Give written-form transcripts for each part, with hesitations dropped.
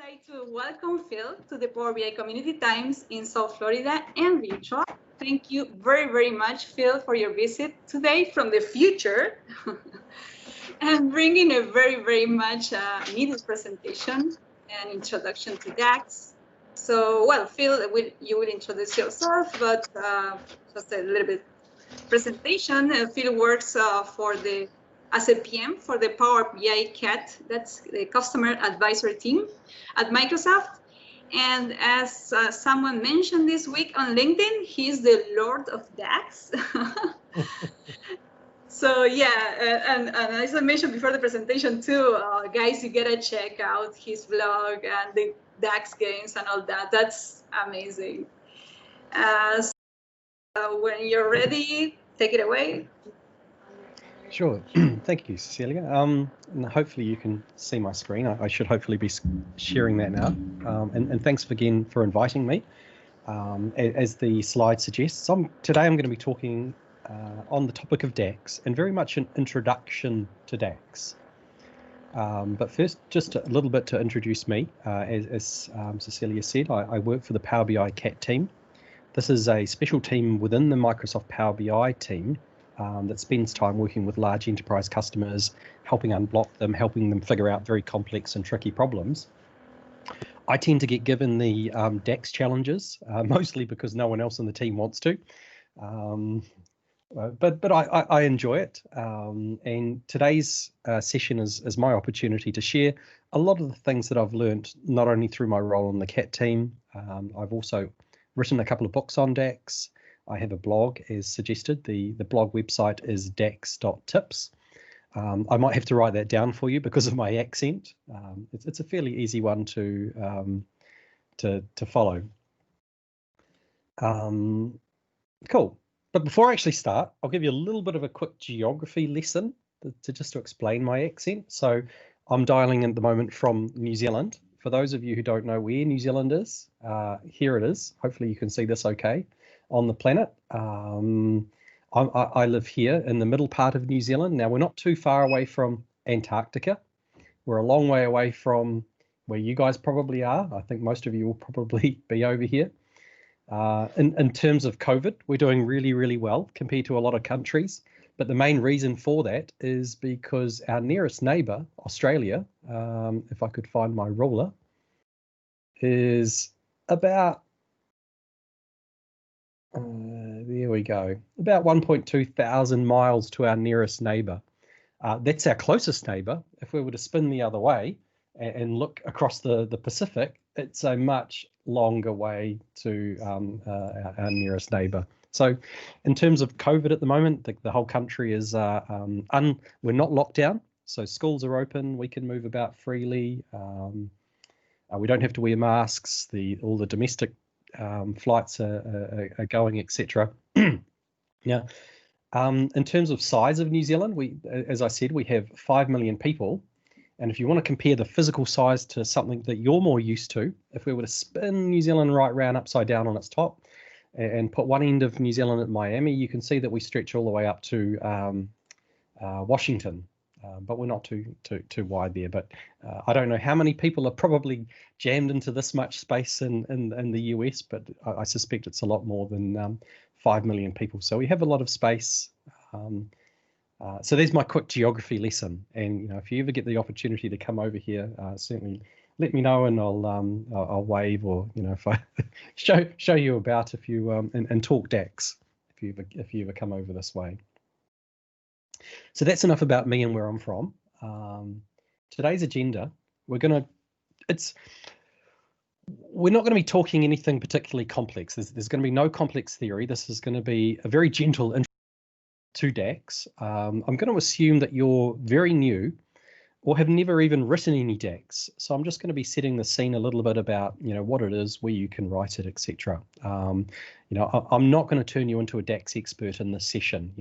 like to welcome Phil to the Power BI Community Times in South Florida and virtual. Thank you very, very much, Phil, for your visit today from the future and bringing a very, very much needed presentation and introduction to DAX. So, well, Phil, you will introduce yourself, but just a little bit presentation. Phil works as a PM for the Power BI CAT, that's the Customer Advisory Team at Microsoft. And as someone mentioned this week on LinkedIn, he's the Lord of DAX. So yeah, and as I mentioned before the presentation too, guys, you gotta check out his vlog and the DAX games and all that. That's amazing. So when you're ready, take it away. Sure. Thank you, Cecilia. And hopefully you can see my screen. I should hopefully be sharing that now. And thanks again for inviting me. As the slide suggests, today I'm going to be talking on the topic of DAX and very much an introduction to DAX. But first, just a little bit to introduce me. As Cecilia said, I work for the Power BI CAT team. This is a special team within the Microsoft Power BI team that spends time working with large enterprise customers, helping unblock them, helping them figure out very complex and tricky problems. I tend to get given the DAX challenges, mostly because no one else on the team wants to. But I enjoy it. And today's session is my opportunity to share a lot of the things that I've learned, not only through my role on the CAT team. I've also written a couple of books on DAX. I have a blog as suggested. The blog website is dax.tips. I might have to write that down for you because of my accent. It's a fairly easy one to follow. Cool. But before I actually start, I'll give you a little bit of a quick geography lesson to explain my accent. So I'm dialing in at the moment from New Zealand. For those of you who don't know where New Zealand is, here it is. Hopefully you can see this okay on the planet. I live here in the middle part of New Zealand. Now, we're not too far away from Antarctica. We're a long way away from where you guys probably are. I think most of you will probably be over here. In terms of COVID, we're doing really, really well compared to a lot of countries. But the main reason for that is because our nearest neighbour, Australia, if I could find my ruler, is about, there we go, about 1.2 thousand miles to our nearest neighbour. That's our closest neighbour. If we were to spin the other way and look across the Pacific, it's a much longer way to our nearest neighbour. So in terms of COVID at the moment, the whole country is, we're not locked down. So schools are open, we can move about freely. We don't have to wear masks. All the domestic flights are going, etc. Now, in terms of size of New Zealand, as I said, we have 5 million people. And if you want to compare the physical size to something that you're more used to, if we were to spin New Zealand right round upside down on its top and put one end of New Zealand at Miami, you can see that we stretch all the way up to Washington, but we're not too wide there. But I don't know how many people are probably jammed into this much space in the US, but I suspect it's a lot more than 5 million people. So we have a lot of space. So there's my quick geography lesson. And if you ever get the opportunity to come over here, certainly let me know, and I'll wave, or if I show you about if you and talk DAX if you ever come over this way. So that's enough about me and where I'm from. Today's agenda, we're not going to be talking anything particularly complex. There's going to be no complex theory. This is going to be a very gentle intro to DAX. I'm going to assume that you're very new or have never even written any DAX. So I'm just going to be setting the scene a little bit about, what it is, where you can write it, etc. I'm not going to turn you into a DAX expert in this session,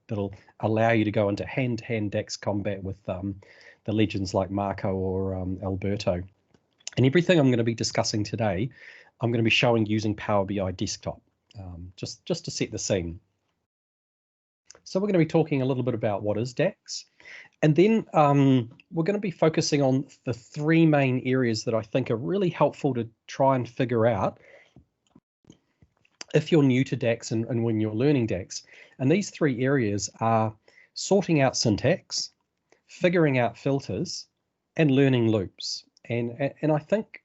that'll allow you to go into hand-to-hand DAX combat with the legends like Marco or Alberto. And everything I'm going to be discussing today, I'm going to be showing using Power BI Desktop, just to set the scene. So we're going to be talking a little bit about what is DAX. And then we're going to be focusing on the three main areas that I think are really helpful to try and figure out if you're new to DAX and when you're learning DAX. And these three areas are sorting out syntax, figuring out filters, and learning loops. And I think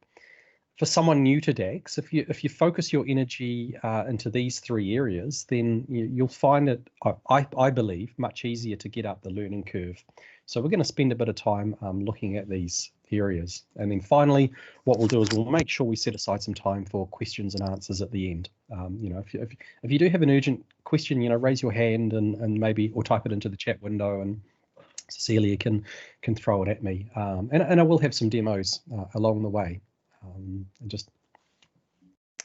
for someone new to DAX, if you focus your energy into these three areas, then you'll find it, I believe, much easier to get up the learning curve. So we're going to spend a bit of time looking at these areas. And then finally, what we'll do is we'll make sure we set aside some time for questions and answers at the end. If you do have an urgent question, raise your hand and maybe, or type it into the chat window, and Cecilia can throw it at me. And I will have some demos along the way.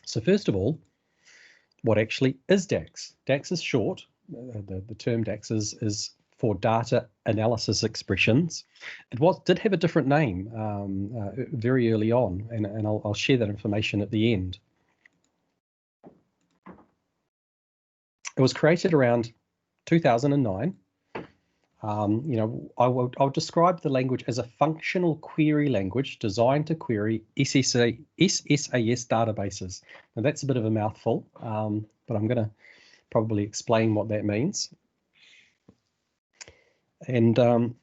So first of all, what actually is DAX? DAX is short. The term DAX is for data analysis expressions. It did have a different name very early on, and I'll share that information at the end. It was created around 2009. I'll describe the language as a functional query language designed to query SSAS databases. Now that's a bit of a mouthful, but I'm going to probably explain what that means. And okay,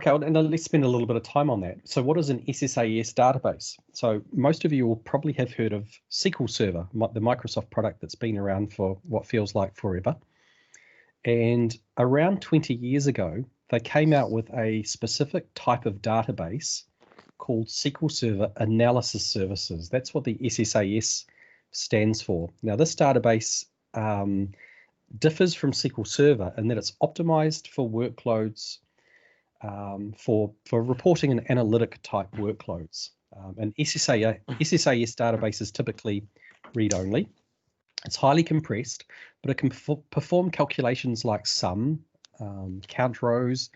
and let's spend a little bit of time on that. So what is an SSAS database? So most of you will probably have heard of SQL Server, the Microsoft product that's been around for what feels like forever. And around 20 years ago, they came out with a specific type of database called SQL Server Analysis Services. That's what the SSAS stands for. Now, this database differs from SQL Server in that it's optimized for workloads, for reporting and analytic type workloads. And SSAS database is typically read-only. It's highly compressed, but it can perform calculations like sum, count rows,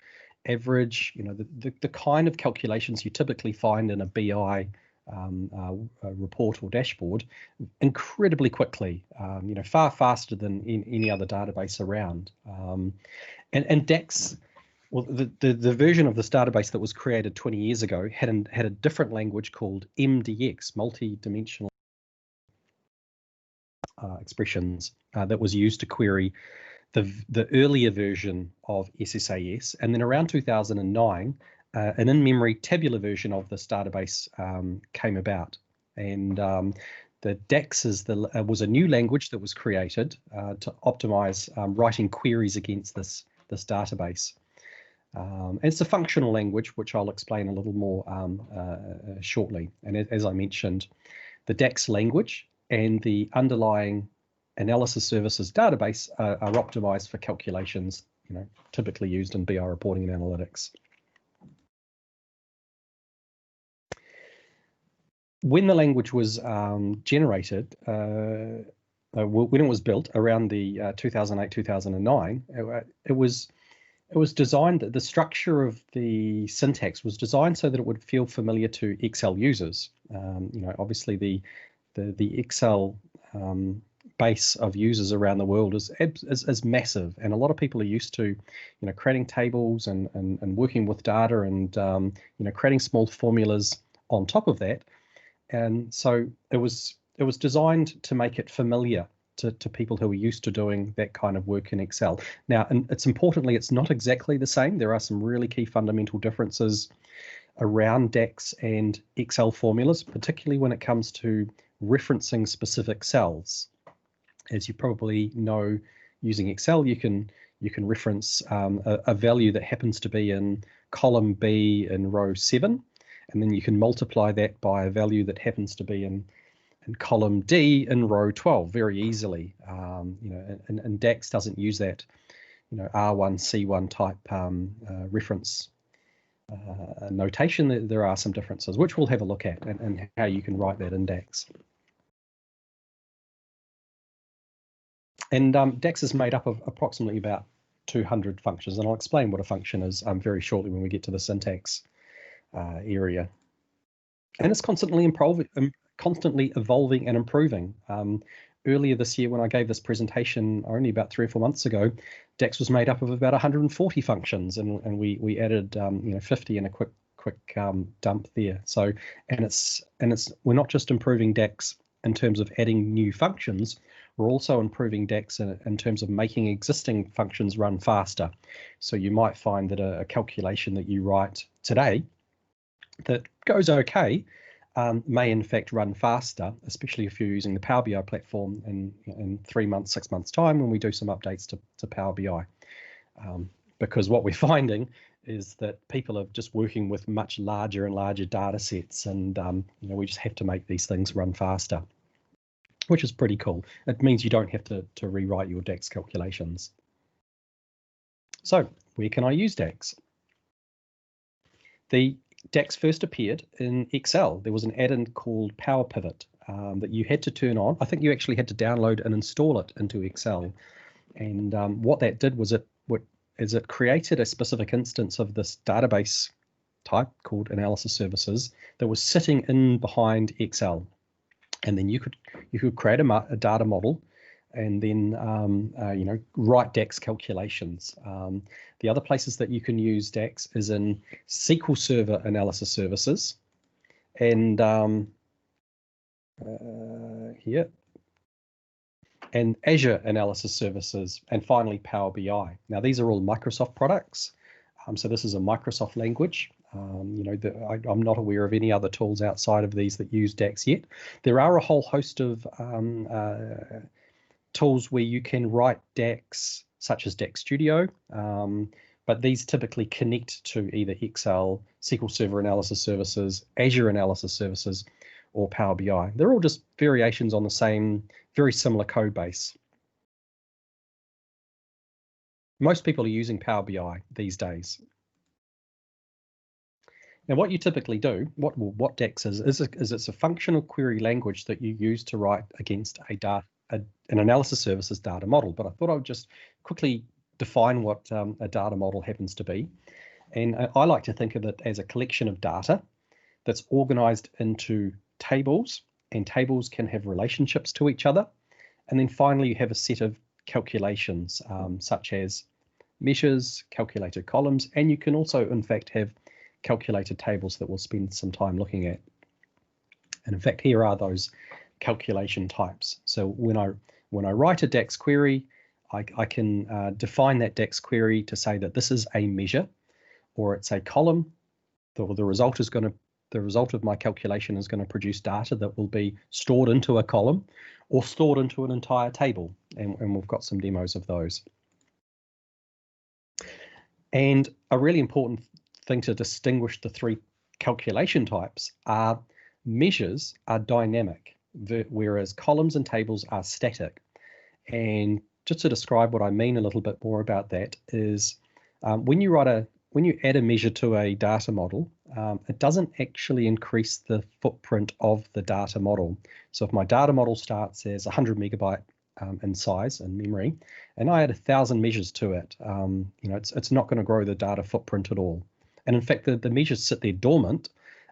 average, the kind of calculations you typically find in a BI report or dashboard incredibly quickly, far faster than in any other database around. And DAX, well, the version of this database that was created 20 years ago had a different language called MDX, multi-dimensional expressions that was used to query the earlier version of SSAS. And then around 2009, an in-memory tabular version of this database came about. And the DAX was a new language that was created to optimize writing queries against this database. And it's a functional language, which I'll explain a little more shortly. And as I mentioned, the DAX language and the underlying analysis services database are optimized for calculations, typically used in BI reporting and analytics. When the language was generated, when it was built around the 2008, 2009, it was designed, the structure of the syntax was designed so that it would feel familiar to Excel users. Obviously the Excel base of users around the world is massive, and a lot of people are used to, creating tables and working with data and creating small formulas on top of that. And so it was designed to make it familiar to people who are used to doing that kind of work in Excel. Now, and it's not exactly the same. There are some really key fundamental differences around DAX and Excel formulas, particularly when it comes to referencing specific cells. As you probably know, using Excel, you can reference a value that happens to be in column B in row 7, and then you can multiply that by a value that happens to be in column D in row 12 very easily. And DAX doesn't use that, R1, C1 type reference notation. There are some differences, which we'll have a look at, and how you can write that in DAX. And DAX is made up of approximately about 200 functions, and I'll explain what a function is very shortly when we get to the syntax area. And it's constantly evolving and improving. earlier this year when I gave this presentation only about 3 or 4 months ago, DAX was made up of about 140 functions, and we added 50 in a quick dump there. So we're not just improving DAX in terms of adding new functions, we're also improving DAX in terms of making existing functions run faster. So you might find that a calculation that you write today that goes okay may in fact run faster, especially if you're using the Power BI platform in 3 months, 6 months time when we do some updates to Power BI. Because what we're finding is that people are just working with much larger and larger data sets, and we just have to make these things run faster, which is pretty cool. It means you don't have to rewrite your DAX calculations. So where can I use DAX? The DAX first appeared in Excel. There was an add-in called Power Pivot that you had to turn on. I think you actually had to download and install it into Excel. And what that did was it created a specific instance of this database type called analysis services that was sitting in behind Excel. And then you could create a data model and then write DAX calculations. The other places that you can use DAX is in SQL Server analysis services, and here, and Azure analysis services, and finally Power BI. Now these are all Microsoft products, so this is a Microsoft language. I'm not aware of any other tools outside of these that use DAX yet. There are a whole host of tools where you can write DAX, such as DAX Studio, but these typically connect to either Excel, SQL Server Analysis Services, Azure Analysis Services, or Power BI. They're all just variations on the same, very similar code base. Most people are using Power BI these days. Now, what you typically do, what DAX is it's a functional query language that you use to write against an analysis services data model. But I thought I would just quickly define what a data model happens to be. And I like to think of it as a collection of data that's organized into tables, and tables can have relationships to each other. And then finally, you have a set of calculations, such as measures, calculated columns, and you can also, in fact, have calculated tables that we'll spend some time looking at. And in fact, here are those calculation types. So when I write a DAX query, I can define that DAX query to say that this is a measure, or it's a column. The result of my calculation is going to produce data that will be stored into a column or stored into an entire table. And we've got some demos of those. And a really important thing to distinguish the three calculation types are measures are dynamic, whereas columns and tables are static. And just to describe what I mean a little bit more about that is when you add a measure to a data model, it doesn't actually increase the footprint of the data model. So if my data model starts as 100 megabyte in size and memory, and I add 1,000 measures to it, it's not going to grow the data footprint at all. And in fact, the measures sit there dormant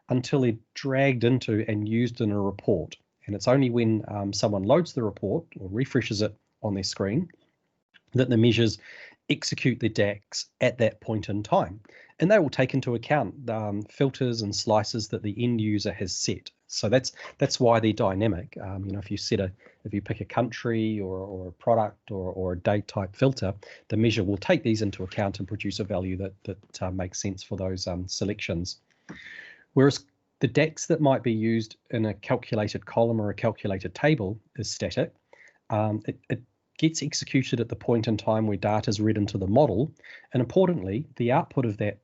until they're dragged into and used in a report. And it's only when someone loads the report or refreshes it on their screen that the measures execute the DAX at that point in time. And they will take into account filters and slices that the end user has set. So that's why they're dynamic. If you pick a country or a product or a date type filter, the measure will take these into account and produce a value that makes sense for those selections. Whereas the DAX that might be used in a calculated column or a calculated table is static. It gets executed at the point in time where data is read into the model. And importantly, the output of that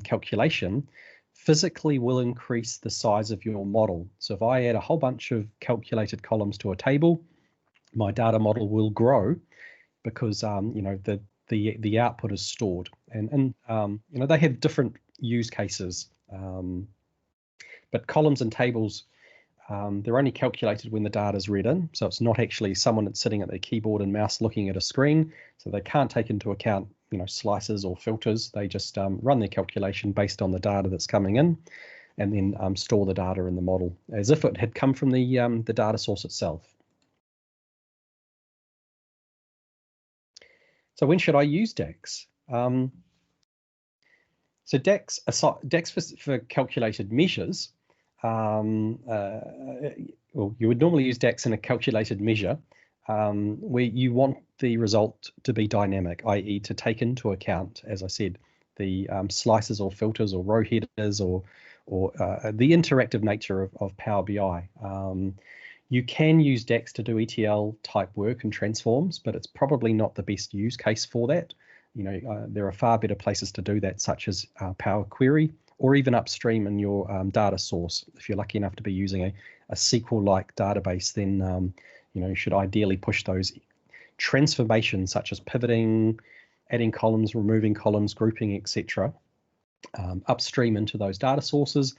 calculation physically will increase the size of your model. So if I add a whole bunch of calculated columns to a table, my data model will grow because the output is stored. And they have different use cases. But columns and tables, they're only calculated when the data is read in. So it's not actually someone that's sitting at their keyboard and mouse looking at a screen. So they can't take into account slices or filters. They just run their calculation based on the data that's coming in, and then store the data in the model as if it had come from the data source itself. So when should I use DAX? So DAX for calculated measures, well, you would normally use DAX in a calculated measure where you want the result to be dynamic, i.e. to take into account, as I said, the slices or filters or row headers or the interactive nature of Power BI. You can use DAX to do ETL type work and transforms, but it's probably not the best use case for that. There are far better places to do that, such as Power Query, or even upstream in your data source. If you're lucky enough to be using a SQL-like database, then you should ideally push those transformations, such as pivoting, adding columns, removing columns, grouping, etc., upstream into those data sources,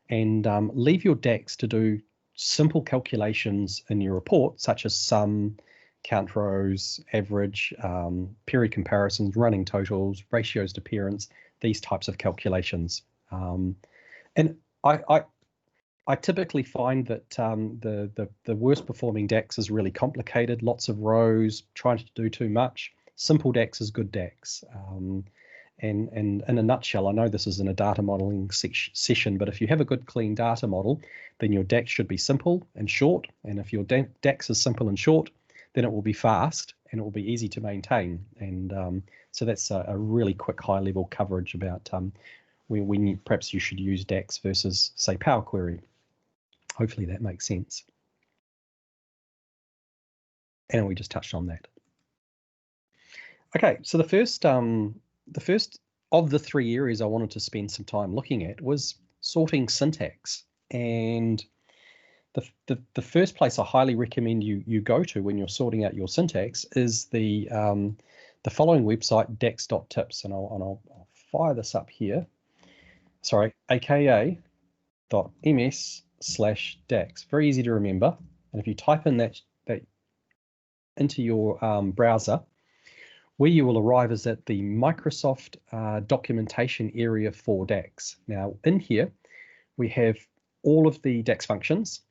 and leave your DAX to do simple calculations in your report, such as sum, count rows, average, period comparisons, running totals, ratios to parents, these types of calculations. And I typically find that the worst performing DAX is really complicated, lots of rows, trying to do too much. Simple DAX is good DAX. And in a nutshell, I know this is in a data modeling session, but if you have a good clean data model, then your DAX should be simple and short. And if your DAX is simple and short, then it will be fast and it will be easy to maintain. And so that's a really quick high level coverage about when perhaps you should use DAX versus, say, Power Query. Hopefully that makes sense. And we just touched on that. Okay, so the first of the three areas I wanted to spend some time looking at was sorting syntax. And the first place I highly recommend you go to when you're sorting out your syntax is the following website, dax.tips, and I'll fire this up here. Sorry, aka.ms/dax. Very easy to remember. And if you type in that into your browser, where you will arrive is at the Microsoft documentation area for DAX. Now, in here, we have all of the DAX functions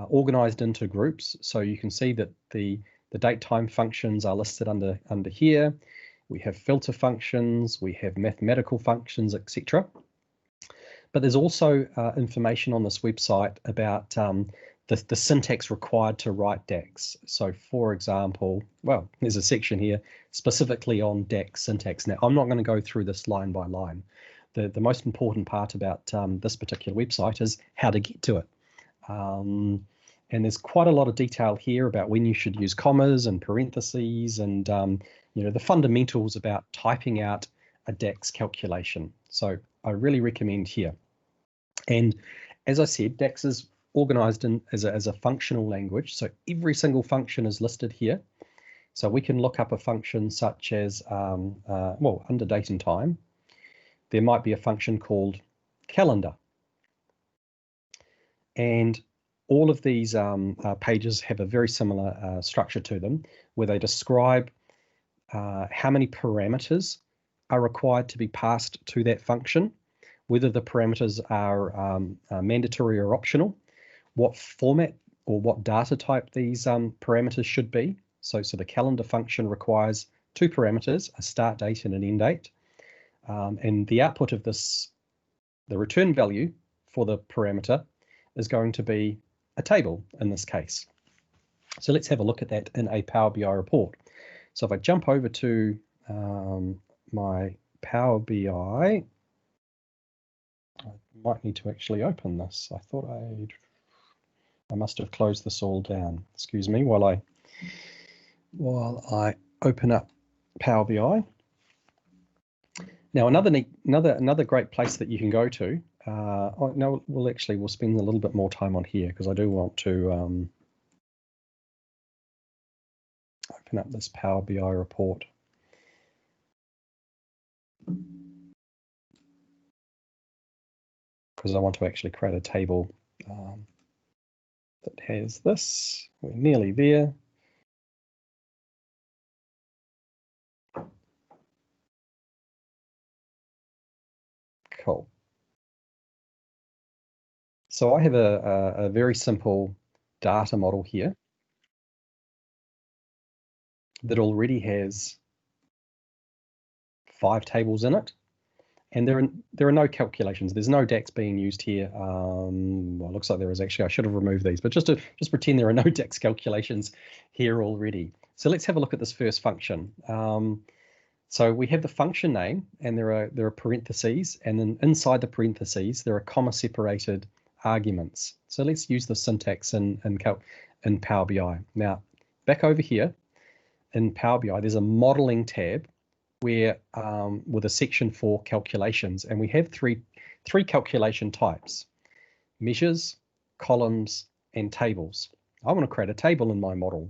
organized into groups. So you can see that the date time functions are listed under here. We have filter functions, we have mathematical functions, etc. But there's also information on this website about the syntax required to write DAX. So for example, well, there's a section here specifically on DAX syntax. Now, I'm not going to go through this line by line. The most important part about this particular website is how to get to it. And there's quite a lot of detail here about when you should use commas and parentheses and the fundamentals about typing out a DAX calculation. So I really recommend here. And as I said, DAX is organized as a functional language. So every single function is listed here. So we can look up a function such as, well, under date and time, there might be a function called calendar. And all of these pages have a very similar structure to them, where they describe how many parameters are required to be passed to that function, whether the parameters are mandatory or optional, what format or what data type these parameters should be. So the calendar function requires two parameters, a start date and an end date. And the output of this, the return value for the parameter, is going to be a table in this case. So let's have a look at that in a Power BI report. So if I jump over to my Power BI, I might need to actually open this. I thought I must have closed this all down. Excuse me while I open up Power BI. Now another great place that you can go to. We'll spend a little bit more time on here because I do want to open up this Power BI report. Because I want to actually create a table that has this. We're nearly there. Cool. So I have a very simple data model here that already has 5 tables in it, and there are no calculations. There's no DAX being used here. Well, it looks like there is actually. I should have removed these, but just pretend there are no DAX calculations here already. So let's have a look at this first function. So we have the function name, and there are parentheses, and then inside the parentheses there are comma-separated arguments. So let's use the syntax in Power BI. Now, back over here in Power BI, there's a modeling tab where with a section for calculations, and we have three calculation types: measures, columns, and tables. I want to create a table in my model.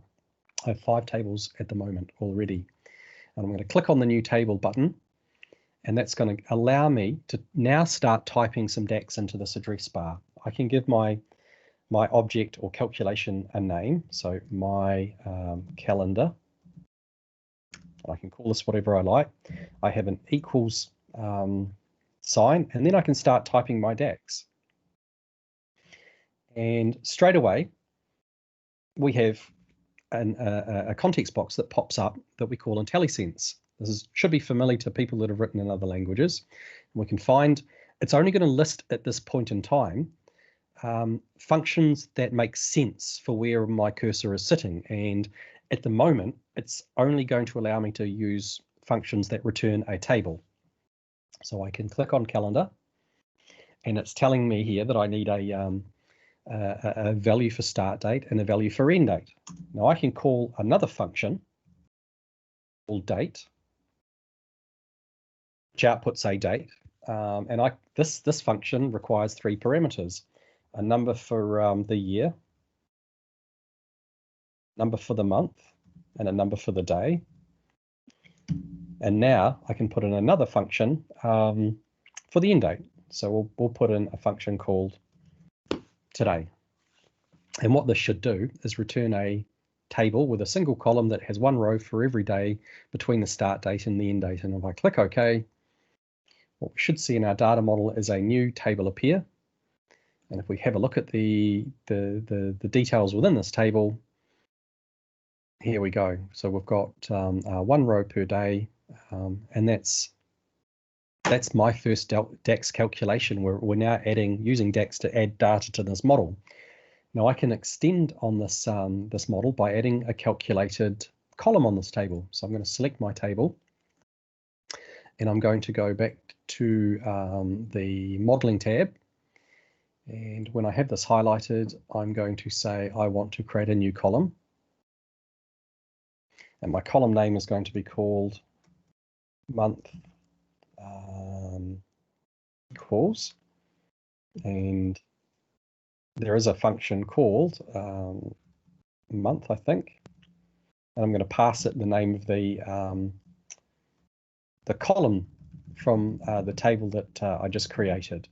I have 5 tables at the moment already. And I'm going to click on the new table button, and that's going to allow me to now start typing some DAX into this address bar. I can give my object or calculation a name, so my calendar. I can call this whatever I like. I have an equals sign, and then I can start typing my DAX. And straight away, we have a context box that pops up that we call IntelliSense. This should be familiar to people that have written in other languages. We can find, it's only going to list at this point in time functions that make sense for where my cursor is sitting. And at the moment, it's only going to allow me to use functions that return a table. So I can click on calendar, and it's telling me here that I need a value for start date and a value for end date. Now I can call another function called date, which outputs a date, and this function requires 3 parameters: a number for the year, number for the month, and a number for the day. And now I can put in another function for the end date. So we'll put in a function called today. And what this should do is return a table with a single column that has 1 row for every day between the start date and the end date. And if I click OK, what we should see in our data model is a new table appear. And if we have a look at the details within this table, here we go. So we've got 1 row per day, and that's my first DAX calculation. We're now using DAX to add data to this model. Now I can extend on this this model by adding a calculated column on this table. So I'm going to select my table, and I'm going to go back to the modeling tab. And when I have this highlighted, I'm going to say I want to create a new column. And my column name is going to be called month equals, and there is a function called month, I think, and I'm going to pass it the name of the column from the table that I just created.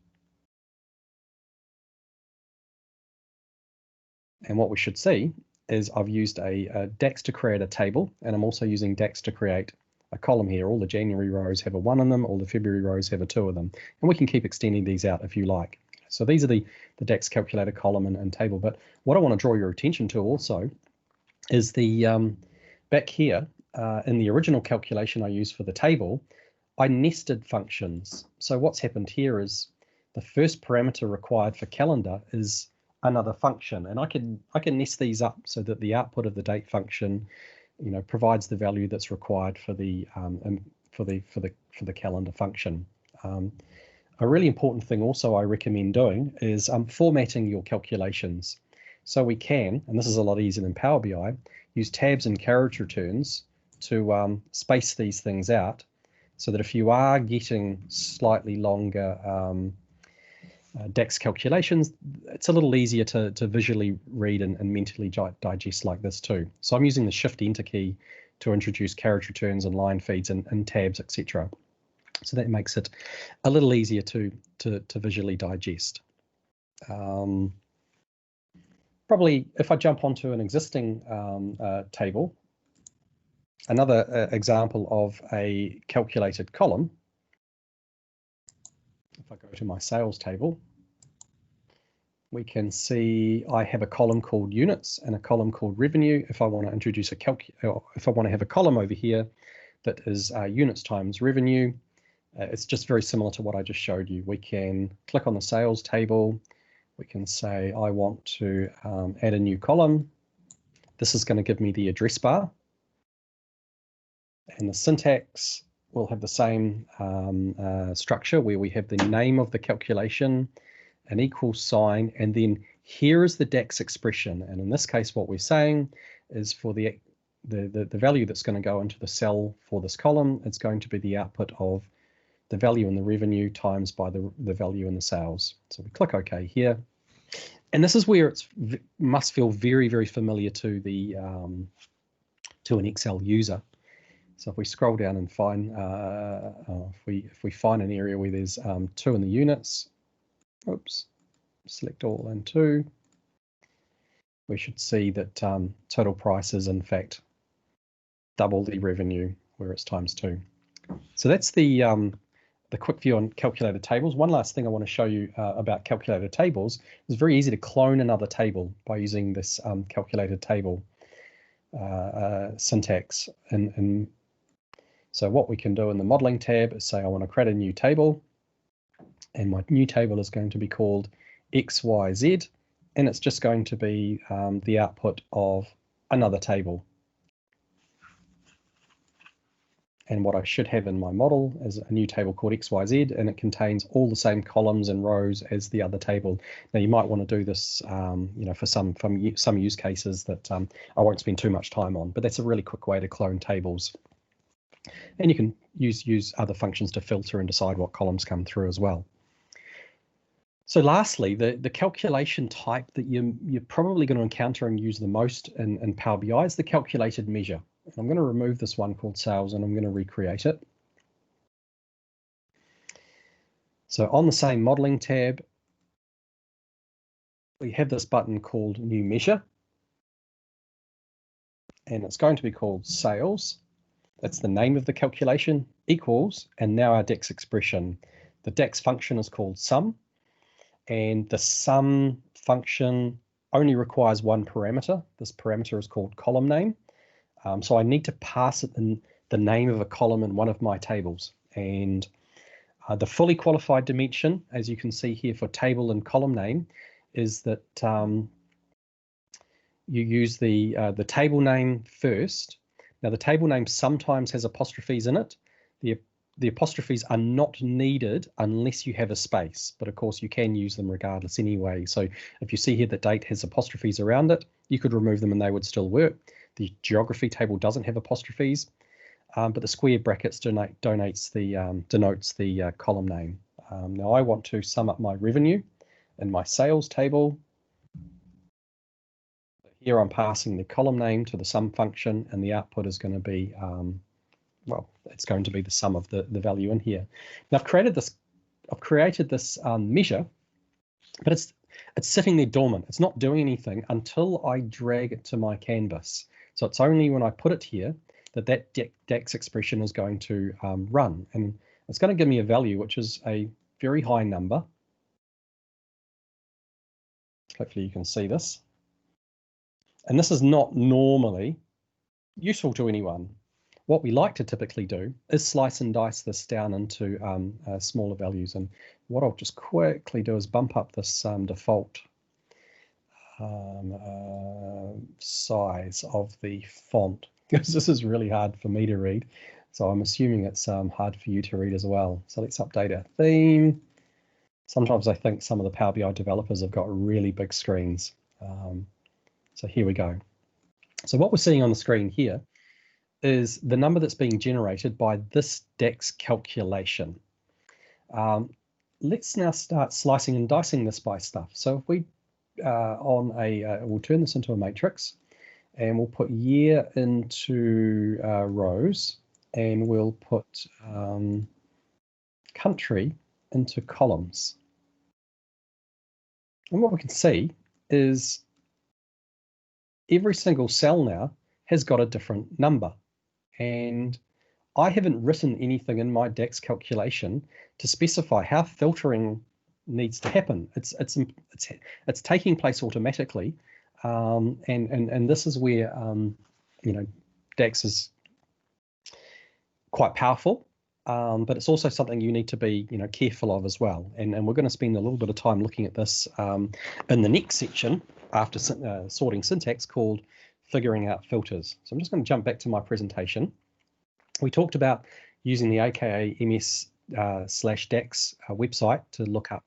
And what we should see is I've used a DAX to create a table, and I'm also using DAX to create a column here. All the January rows have a 1 in them, all the February rows have a 2 of them, and we can keep extending these out if you like. So these are the DAX calculator column and table. But what I want to draw your attention to also is the back here in the original calculation I used for the table, I nested functions. So what's happened here is the first parameter required for calendar is another function, and I can nest these up so that the output of the date function, provides the value that's required for the calendar function. A really important thing also I recommend doing is formatting your calculations. So we can, and this is a lot easier than Power BI, use tabs and carriage returns to space these things out, so that if you are getting slightly longer DAX calculations, it's a little easier to visually read and mentally digest like this too. So I'm using the Shift-Enter key to introduce carriage returns and line feeds and tabs, etc. So that makes it a little easier to visually digest. Probably if I jump onto an existing table, another example of a calculated column. If I go to my sales table, we can see I have a column called units and a column called revenue. If I want to introduce if I want to have a column over here that is units times revenue. It's just very similar to what I just showed you. We can click on the sales table. We can say, I want to add a new column. This is going to give me the address bar. And the syntax will have the same structure where we have the name of the calculation, an equal sign, and then here is the DAX expression. And in this case, what we're saying is for the value that's going to go into the cell for this column, it's going to be the output of the value in the revenue times by the value in the sales. So we click OK here. And this is where it must feel very, very familiar to the to an Excel user. So if we scroll down and find, if we find an area where there's 2 in the units, oops, select all and 2, we should see that total price is in fact double the revenue where it's times 2. So that's the quick view on calculated tables. One last thing I want to show you about calculated tables. It's very easy to clone another table by using this calculated table syntax. And so what we can do in the modeling tab is say I want to create a new table, and my new table is going to be called XYZ, and it's just going to be the output of another table. And what I should have in my model is a new table called XYZ, and it contains all the same columns and rows as the other table. Now you might want to do this, you know, for some use cases that I won't spend too much time on, but that's a really quick way to clone tables. And you can use other functions to filter and decide what columns come through as well. So lastly, the calculation type that you're probably going to encounter and use the most in Power BI is the calculated measure. I'm going to remove this one called sales and I'm going to recreate it. So on the same modeling tab, we have this button called new measure, and it's going to be called sales. That's the name of the calculation, equals, and now our DAX expression. The DAX function is called sum, and the sum function only requires one parameter. This parameter is called column name. So I need to pass it in the name of a column in one of my tables. And the fully qualified dimension, as you can see here for table and column name, is that you use the table name first. Now the table name sometimes has apostrophes in it. The apostrophes are not needed unless you have a space, but of course you can use them regardless anyway. So if you see here that date has apostrophes around it, you could remove them and they would still work. The geography table doesn't have apostrophes, but the square brackets denotes the column name. Now I want to sum up my revenue in my sales table. Here I'm passing the column name to the sum function, and the output is going to be, well, it's going to be the sum of the value in here. Now I've created this measure, but it's sitting there dormant. It's not doing anything until I drag it to my canvas. So it's only when I put it here that DAX expression is going to run, and it's going to give me a value which is a very high number. Hopefully you can see this. And this is not normally useful to anyone. What we like to typically do is slice and dice this down into smaller values. And what I'll just quickly do is bump up this default size of the font, because this is really hard for me to read. So I'm assuming it's hard for you to read as well. So let's update our theme. Sometimes I think some of the Power BI developers have got really big screens. So here we go. So what we're seeing on the screen here is the number that's being generated by this DAX calculation. Let's now start slicing and dicing this by stuff. So if we we'll turn this into a matrix, and we'll put year into rows, and we'll put country into columns. And what we can see is every single cell now has got a different number. And I haven't written anything in my DAX calculation to specify how filtering needs to happen. It's taking place automatically, and this is where you know, DAX is quite powerful, but it's also something you need to be, careful of as well. And we're going to spend a little bit of time looking at this in the next section after sorting syntax, called figuring out filters. So I'm just going to jump back to my presentation. We talked about using the AKA MS/DAX website to look up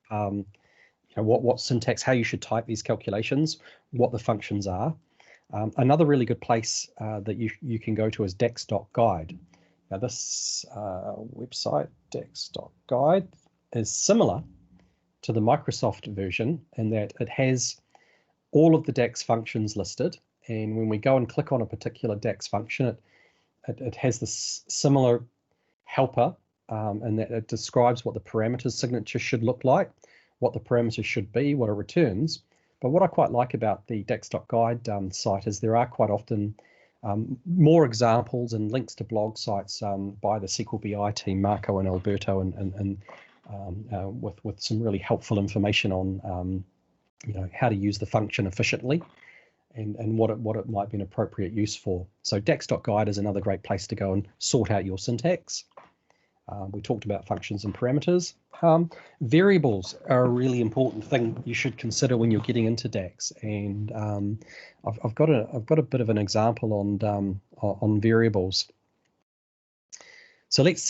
what syntax, how you should type these calculations, what the functions are. Another really good place that you can go to is DAX.guide. Now this website, DAX.guide, is similar to the Microsoft version in that it has all of the DAX functions listed. And when we go and click on a particular DAX function, it has this similar helper, and that it describes what the parameters signature should look like, what the parameters should be, what it returns. But what I quite like about the DAX.guide site is there are quite often more examples and links to blog sites by the SQL BI team, Marco and Alberto, and with some really helpful information on how to use the function efficiently and what it might be an appropriate use for. So DAX.guide is another great place to go and sort out your syntax. We talked about functions and parameters. Variables are a really important thing you should consider when you're getting into DAX, and I've got a bit of an example on variables. So let's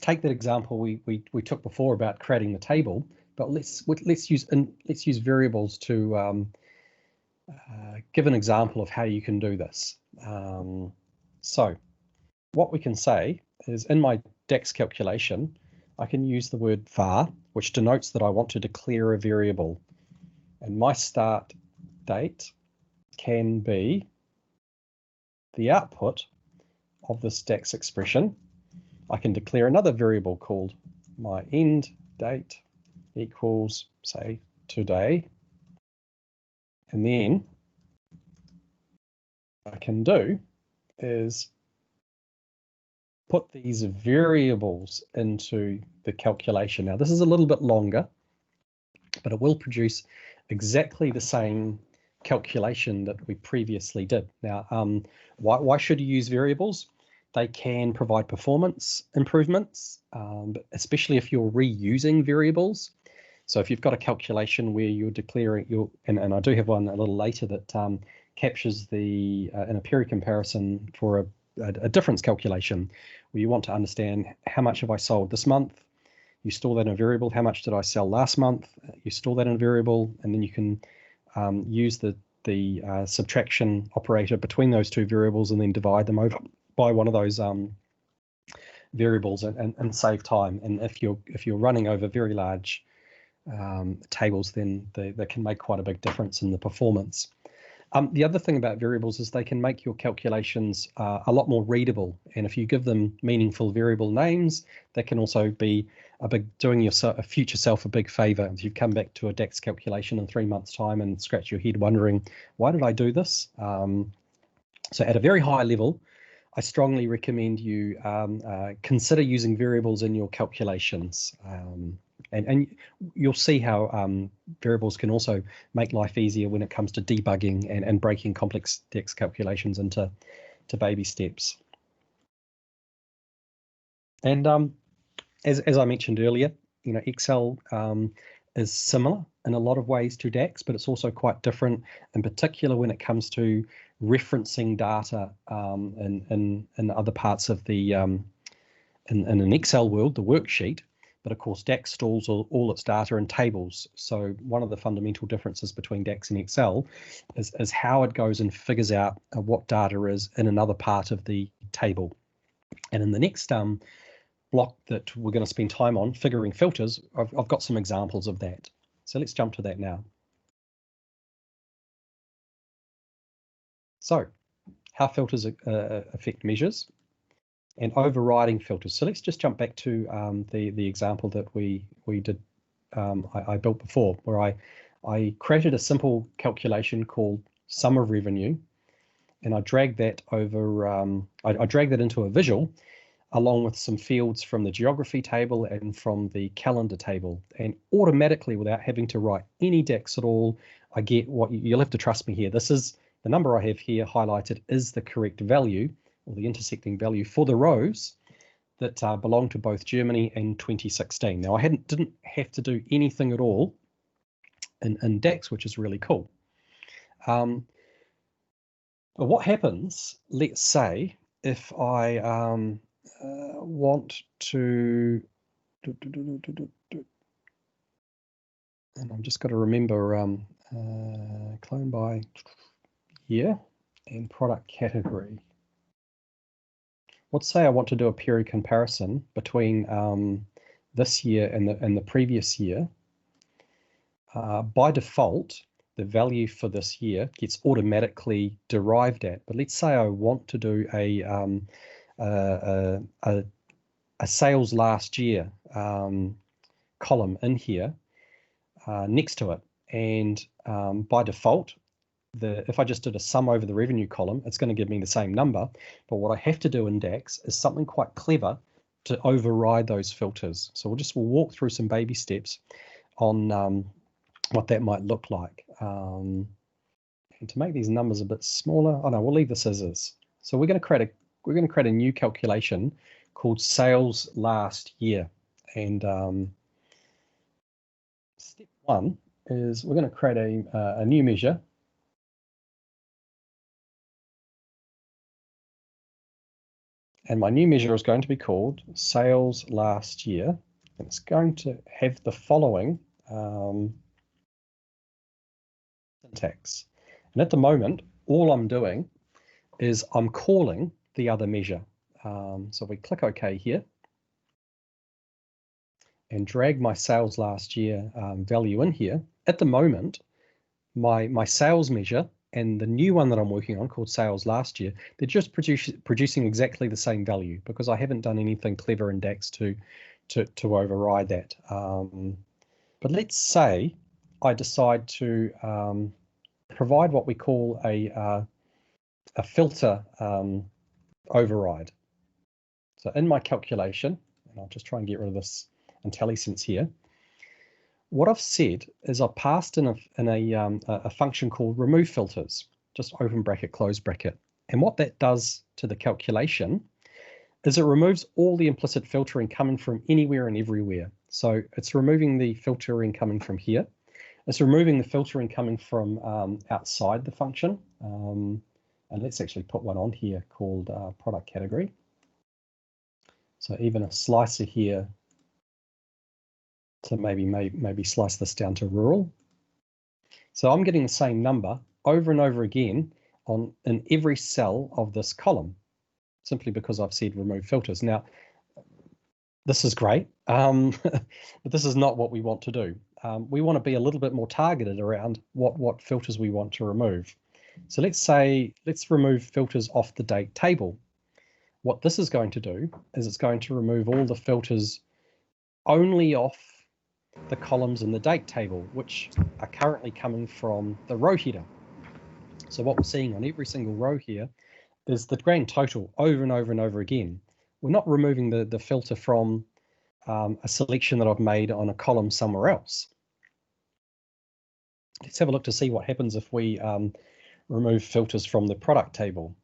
take that example we took before about creating the table, but let's use variables to give an example of how you can do this. So what we can say is, in my DAX calculation, I can use the word var, which denotes that I want to declare a variable. And my start date can be the output of this DAX expression. I can declare another variable called my end date equals, say, today. And then what I can do is put these variables into the calculation. Now, this is a little bit longer, but it will produce exactly the same calculation that we previously did. Now, why should you use variables? They can provide performance improvements, especially if you're reusing variables. So if you've got a calculation where you're declaring and I do have one a little later that captures the in a period comparison for a difference calculation, where you want to understand how much have I sold this month. You store that in a variable. How much did I sell last month? You store that in a variable, and then you can use the subtraction operator between those two variables and then divide them over by one of those variables and save time. And if you're running over very large tables, then they can make quite a big difference in the performance. The other thing about variables is they can make your calculations a lot more readable. And if you give them meaningful variable names, that can also be doing your future self a big favor. If you come back to a DAX calculation in 3 months' time and scratch your head wondering, why did I do this? So at a very high level, I strongly recommend you consider using variables in your calculations. And you'll see how variables can also make life easier when it comes to debugging and breaking complex DAX calculations into baby steps. And as I mentioned earlier, Excel is similar in a lot of ways to DAX, but it's also quite different, in particular when it comes to referencing data in other parts of the in an Excel world, the worksheet. But of course, DAX stores all its data in tables. So one of the fundamental differences between DAX and Excel is how it goes and figures out what data is in another part of the table. And in the next block that we're going to spend time on, figuring filters, I've got some examples of that. So let's jump to that now. So how filters affect measures and overriding filters. So let's just jump back to the example that we did, I built before, where I created a simple calculation called sum of revenue, and I dragged that over, I dragged that into a visual along with some fields from the geography table and from the calendar table, and automatically, without having to write any DAX at all, I get what you'll have to trust me here. This is the number I have here highlighted is the correct value, or the intersecting value for the rows, that belonged to both Germany in 2016. Now, I didn't have to do anything at all in DAX, which is really cool. But what happens, let's say, if I want to, and I've just got to remember clone by year and product category. Let's say I want to do a period comparison between this year and the previous year. By default, the value for this year gets automatically derived at. But let's say I want to do a sales last year column in here next to it, and by default, if I just did a sum over the revenue column, it's going to give me the same number. But what I have to do in DAX is something quite clever to override those filters. So we'll walk through some baby steps on what that might look like. And to make these numbers a bit smaller, oh no, we'll leave this as is. So we're going to create a new calculation called sales last year. And step one is we're going to create a new measure. And my new measure is going to be called sales last year. And it's going to have the following syntax. And at the moment, all I'm doing is I'm calling the other measure. So we click OK here and drag my sales last year value in here. At the moment, my sales measure and the new one that I'm working on called sales last year, they're just producing exactly the same value because I haven't done anything clever in DAX to override that. But let's say I decide to provide what we call a filter override. So in my calculation, and I'll just try and get rid of this IntelliSense here, what I've said is I've passed in a function called remove filters, just open bracket, close bracket. And what that does to the calculation is it removes all the implicit filtering coming from anywhere and everywhere. So it's removing the filtering coming from here. It's removing the filtering coming from outside the function. And let's actually put one on here called product category. So even a slicer here to maybe slice this down to rural. So I'm getting the same number over and over again in every cell of this column, simply because I've said remove filters. Now, this is great, but this is not what we want to do. We want to be a little bit more targeted around what filters we want to remove. So let's remove filters off the date table. What this is going to do is it's going to remove all the filters only off the columns in the date table, which are currently coming from the row header. So what we're seeing on every single row here is the grand total over and over and over again. We're not removing the filter from a selection that I've made on a column somewhere else. Let's have a look to see what happens if we remove filters from the product table.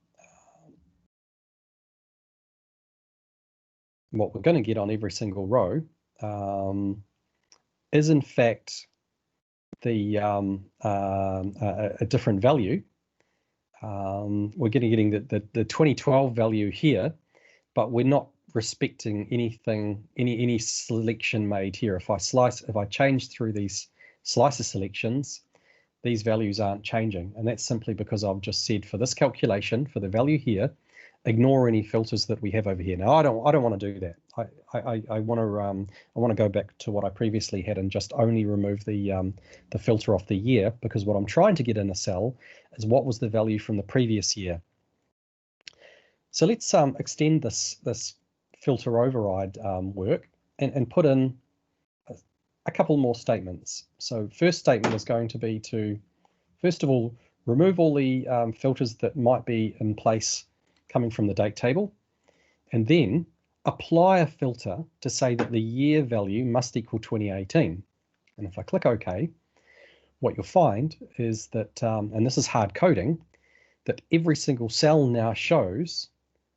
What we're going to get on every single row is in fact the a different value. We're getting the 2012 value here, but we're not respecting any selection made here. If I change through these slicer selections, these values aren't changing, and that's simply because I've just said for this calculation, for the value here, ignore any filters that we have over here. Now I don't want to do that. I want to go back to what I previously had and just only remove the filter off the year, because what I'm trying to get in a cell is what was the value from the previous year. So let's extend this filter override work and put in a couple more statements. So first statement is going to be to, first of all, remove all the filters that might be in place coming from the date table, and then apply a filter to say that the year value must equal 2018. And if I click OK, what you'll find is that, and this is hard coding, that every single cell now shows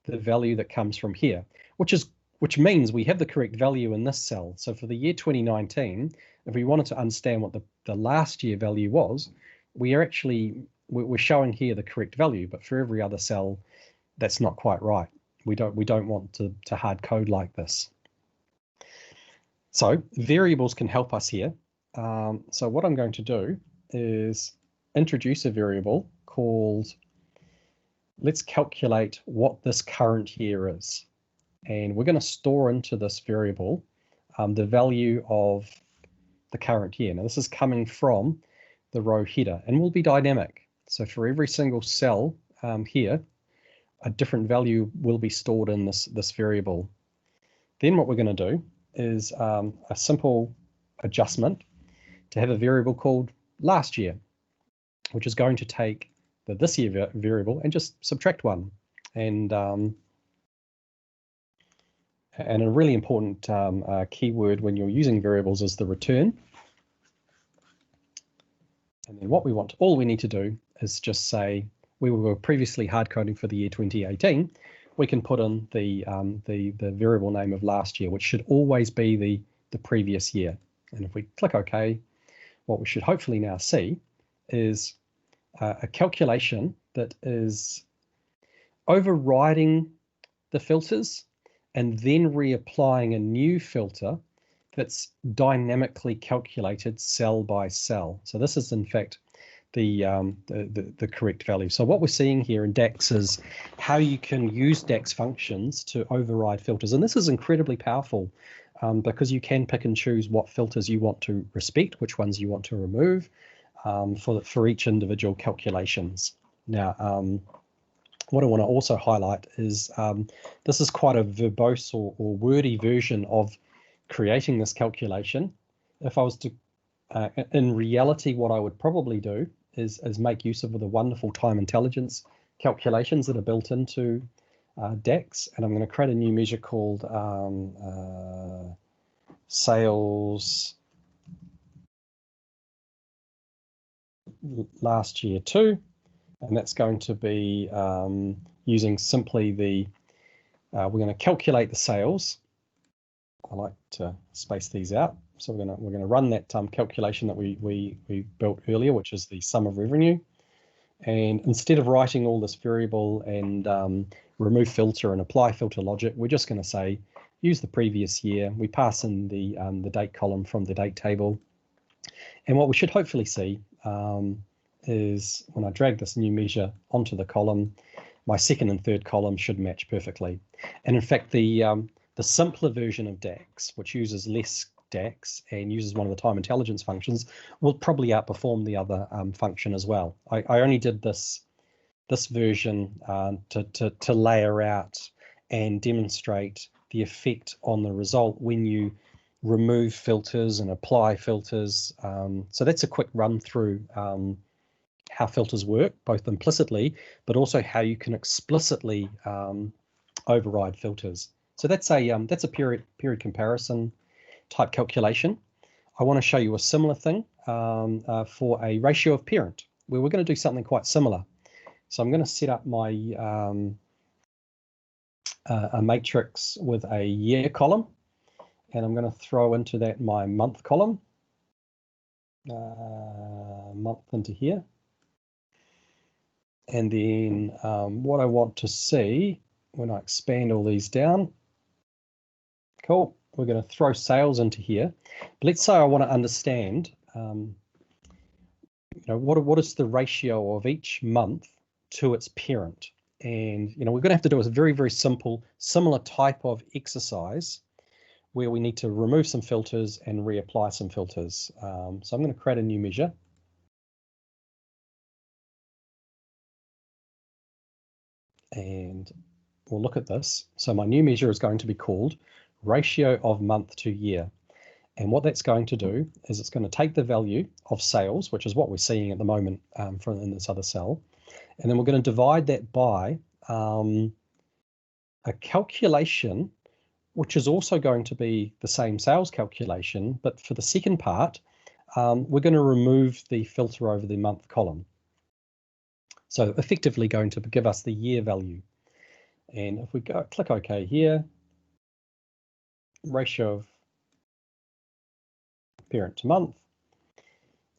the value that comes from here, which is which means we have the correct value in this cell. So for the year 2019, if we wanted to understand what the last year value was, we're showing here the correct value, but for every other cell, that's not quite right. We don't want to hard code like this. So variables can help us here. So what I'm going to do is introduce a variable called, let's calculate what this current year is. And we're going to store into this variable the value of the current year. Now this is coming from the row header and will be dynamic. So for every single cell here, a different value will be stored in this variable. Then what we're going to do is a simple adjustment to have a variable called last year, which is going to take the this year variable and just subtract one. And a really important keyword when you're using variables is the return. And then what all we need to do is just say we were previously hard coding for the year 2018. We can put in the variable name of last year, which should always be the previous year. And if we click OK, what we should hopefully now see is a calculation that is overriding the filters and then reapplying a new filter that's dynamically calculated cell by cell. So this is in fact the correct value. So what we're seeing here in DAX is how you can use DAX functions to override filters. And this is incredibly powerful because you can pick and choose what filters you want to respect, which ones you want to remove for each individual calculations. Now, what I want to also highlight is this is quite a verbose or wordy version of creating this calculation. If I was to, in reality, what I would probably do is make use of the wonderful time intelligence calculations that are built into DAX. And I'm going to create a new measure called sales last year too. And that's going to be using simply we're going to calculate the sales. I like to space these out. So we're going to run that calculation that we built earlier, which is the sum of revenue. And instead of writing all this variable and remove filter and apply filter logic, we're just going to say use the previous year. We pass in the date column from the date table. And what we should hopefully see is when I drag this new measure onto the column, my second and third column should match perfectly. And in fact, the simpler version of DAX, which uses less DAX and uses one of the time intelligence functions, will probably outperform the other function as well. I only did this version to layer out and demonstrate the effect on the result when you remove filters and apply filters. So that's a quick run through how filters work, both implicitly, but also how you can explicitly override filters. So that's a period comparison type calculation. I want to show you a similar thing for a ratio of parent, where we're going to do something quite similar. So I'm going to set up my a matrix with a year column, and I'm going to throw into that my month column, month into here. And then what I want to see when I expand all these down, cool, we're going to throw sales into here. But let's say I want to understand, what is the ratio of each month to its parent? And, we're going to have to do a very, very simple, similar type of exercise where we need to remove some filters and reapply some filters. So I'm going to create a new measure. And we'll look at this. So my new measure is going to be called ratio of month to year. And what that's going to do is it's going to take the value of sales, which is what we're seeing at the moment in this other cell. And then we're going to divide that by a calculation, which is also going to be the same sales calculation. But for the second part, we're going to remove the filter over the month column. So effectively going to give us the year value. And if we click OK here, ratio of parent to month,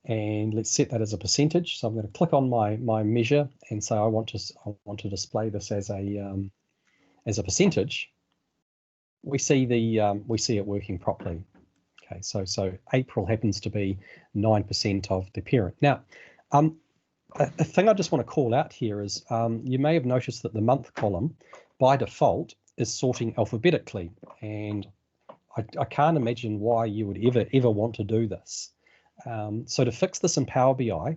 and let's set that as a percentage. So I'm going to click on my measure and say I want to display this as a percentage. We see it working properly. Okay, so April happens to be 9% of the parent. Now, a thing I just want to call out here is you may have noticed that the month column by default is sorting alphabetically, and I can't imagine why you would ever want to do this. So to fix this in Power BI,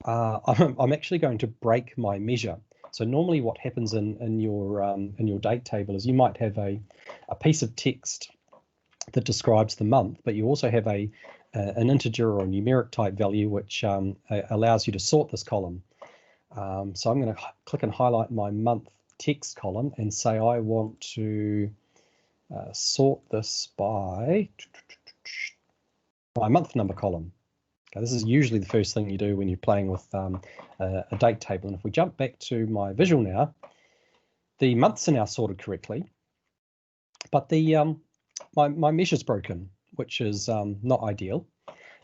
I'm actually going to break my measure. So normally what happens in your date table is you might have a piece of text that describes the month, but you also have an integer or numeric type value which allows you to sort this column. So I'm going to click and highlight my month text column and say I want to sort this by my month number column. Okay, this is usually the first thing you do when you're playing with a date table. And if we jump back to my visual now, the months are now sorted correctly, but the my measure's broken, which is not ideal.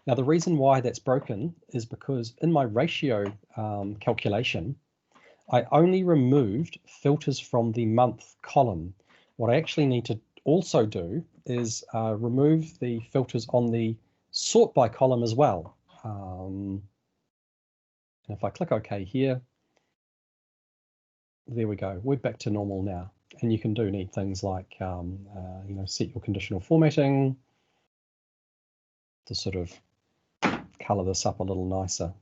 Now, the reason why that's broken is because in my ratio calculation, I only removed filters from the month column. What I actually need to also do is remove the filters on the sort by column as well. And if I click OK here, there we go. We're back to normal now. And you can do neat things like, set your conditional formatting to sort of color this up a little nicer.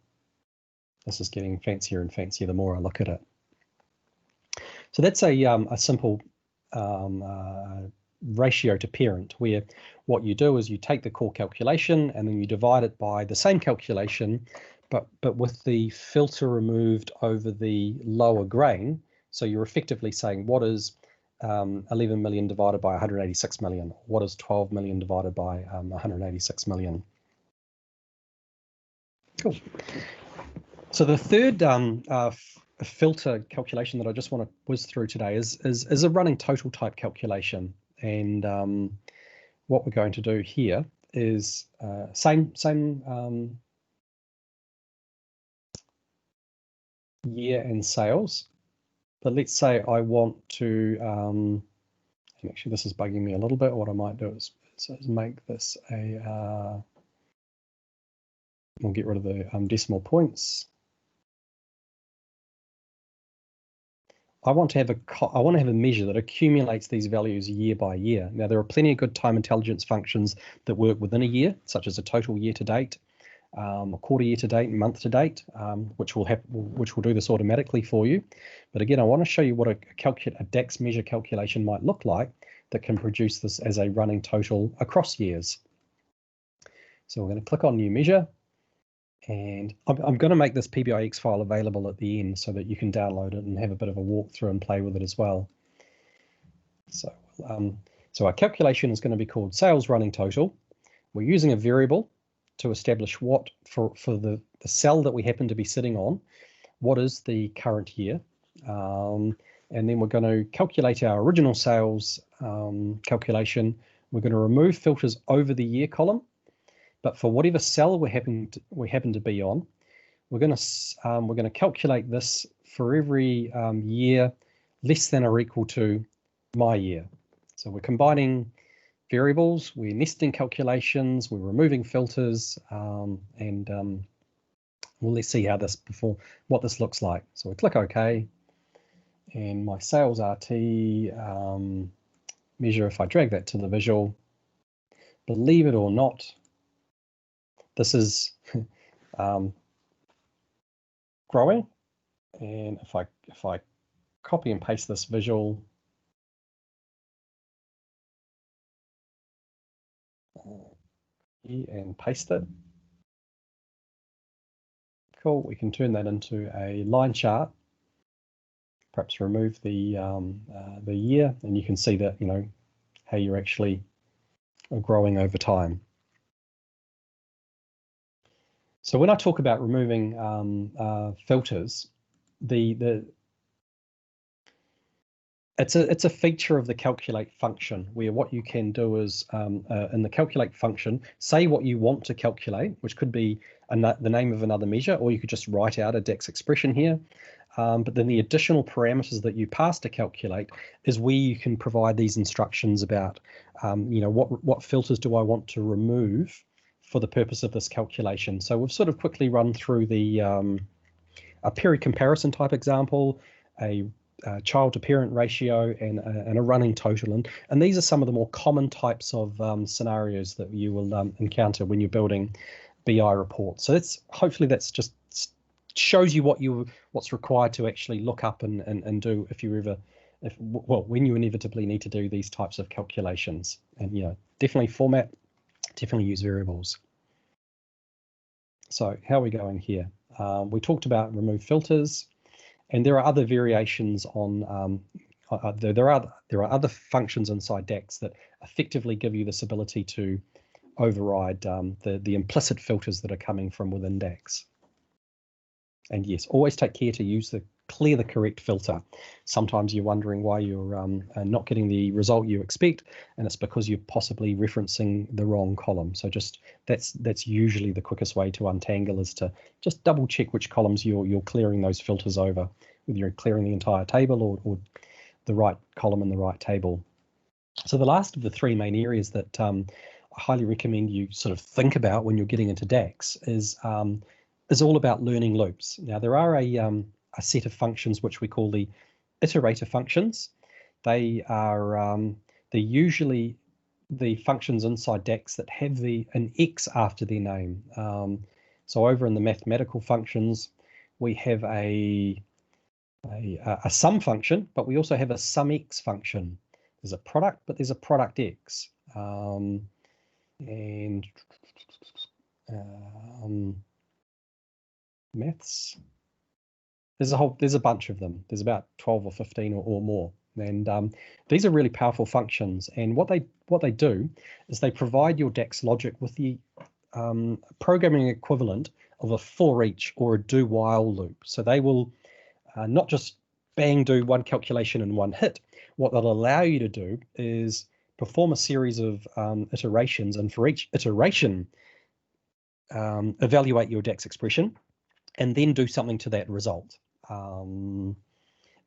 This is getting fancier and fancier the more I look at it. So that's a simple ratio to parent, where what you do is you take the core calculation and then you divide it by the same calculation, but with the filter removed over the lower grain. So you're effectively saying, what is 11 million divided by 186 million? What is 12 million divided by 186 million? Cool. So the third filter calculation that I just want to whiz through today is a running total type calculation. And what we're going to do here is same year and sales. But let's say I want to, and actually this is bugging me a little bit. What I might do is make this we'll get rid of the decimal points. I want to have a measure that accumulates these values year by year. Now, there are plenty of good time intelligence functions that work within a year, such as a total year to date, a quarter year to date, month to date, which will do this automatically for you. But again, I want to show you what a DAX measure calculation might look like that can produce this as a running total across years. So we're going to click on New Measure. And I'm going to make this PBIX file available at the end so that you can download it and have a bit of a walkthrough and play with it as well. So, so our calculation is going to be called sales running total. We're using a variable to establish what, for the cell that we happen to be sitting on, what is the current year. And then we're going to calculate our original sales calculation. We're going to remove filters over the year column. But for whatever cell we happen to be on, we're going to calculate this for every year less than or equal to my year. So we're combining variables, we're nesting calculations, we're removing filters, and well, let's see how what this looks like. So we click OK, and my sales RT measure, if I drag that to the visual, believe it or not, this is growing, and if I copy and paste this visual, and paste it, cool. We can turn that into a line chart. Perhaps remove the year, and you can see that how you're actually growing over time. So when I talk about removing it's a feature of the calculate function, where what you can do is in the calculate function, say what you want to calculate, which could be the name of another measure, or you could just write out a DAX expression here. But then the additional parameters that you pass to calculate is where you can provide these instructions about, what filters do I want to remove for the purpose of this calculation. So we've sort of quickly run through the a period comparison type example, a child to parent ratio, and a running total. And these are some of the more common types of scenarios that you will encounter when you're building BI reports. So hopefully that's just shows you what's required to actually look up and do when you inevitably need to do these types of calculations. And definitely format, definitely use variables. So how are we going here? We talked about remove filters, and there are other variations on there are other functions inside DAX that effectively give you this ability to override the implicit filters that are coming from within DAX. And yes, always take care to clear the correct filter. Sometimes you're wondering why you're not getting the result you expect, and it's because you're possibly referencing the wrong column. So that's usually the quickest way to untangle, is to just double check which columns you're clearing those filters over, whether you're clearing the entire table or the right column in the right table. So the last of the three main areas that I highly recommend you sort of think about when you're getting into DAX is all about learning loops. Now, there are a set of functions which we call the iterator functions. They're usually the functions inside DAX that have an X after their name. So over in the mathematical functions, we have a sum function, but we also have a sum X function. There's a product, but there's a product X. Maths. There's a bunch of them. There's about 12 or 15 or more. And these are really powerful functions. And what they do is they provide your DAX logic with the programming equivalent of a for each or a do while loop. So they will not just bang do one calculation in one hit. What they'll allow you to do is perform a series of iterations, and for each iteration, evaluate your DAX expression, and then do something to that result. And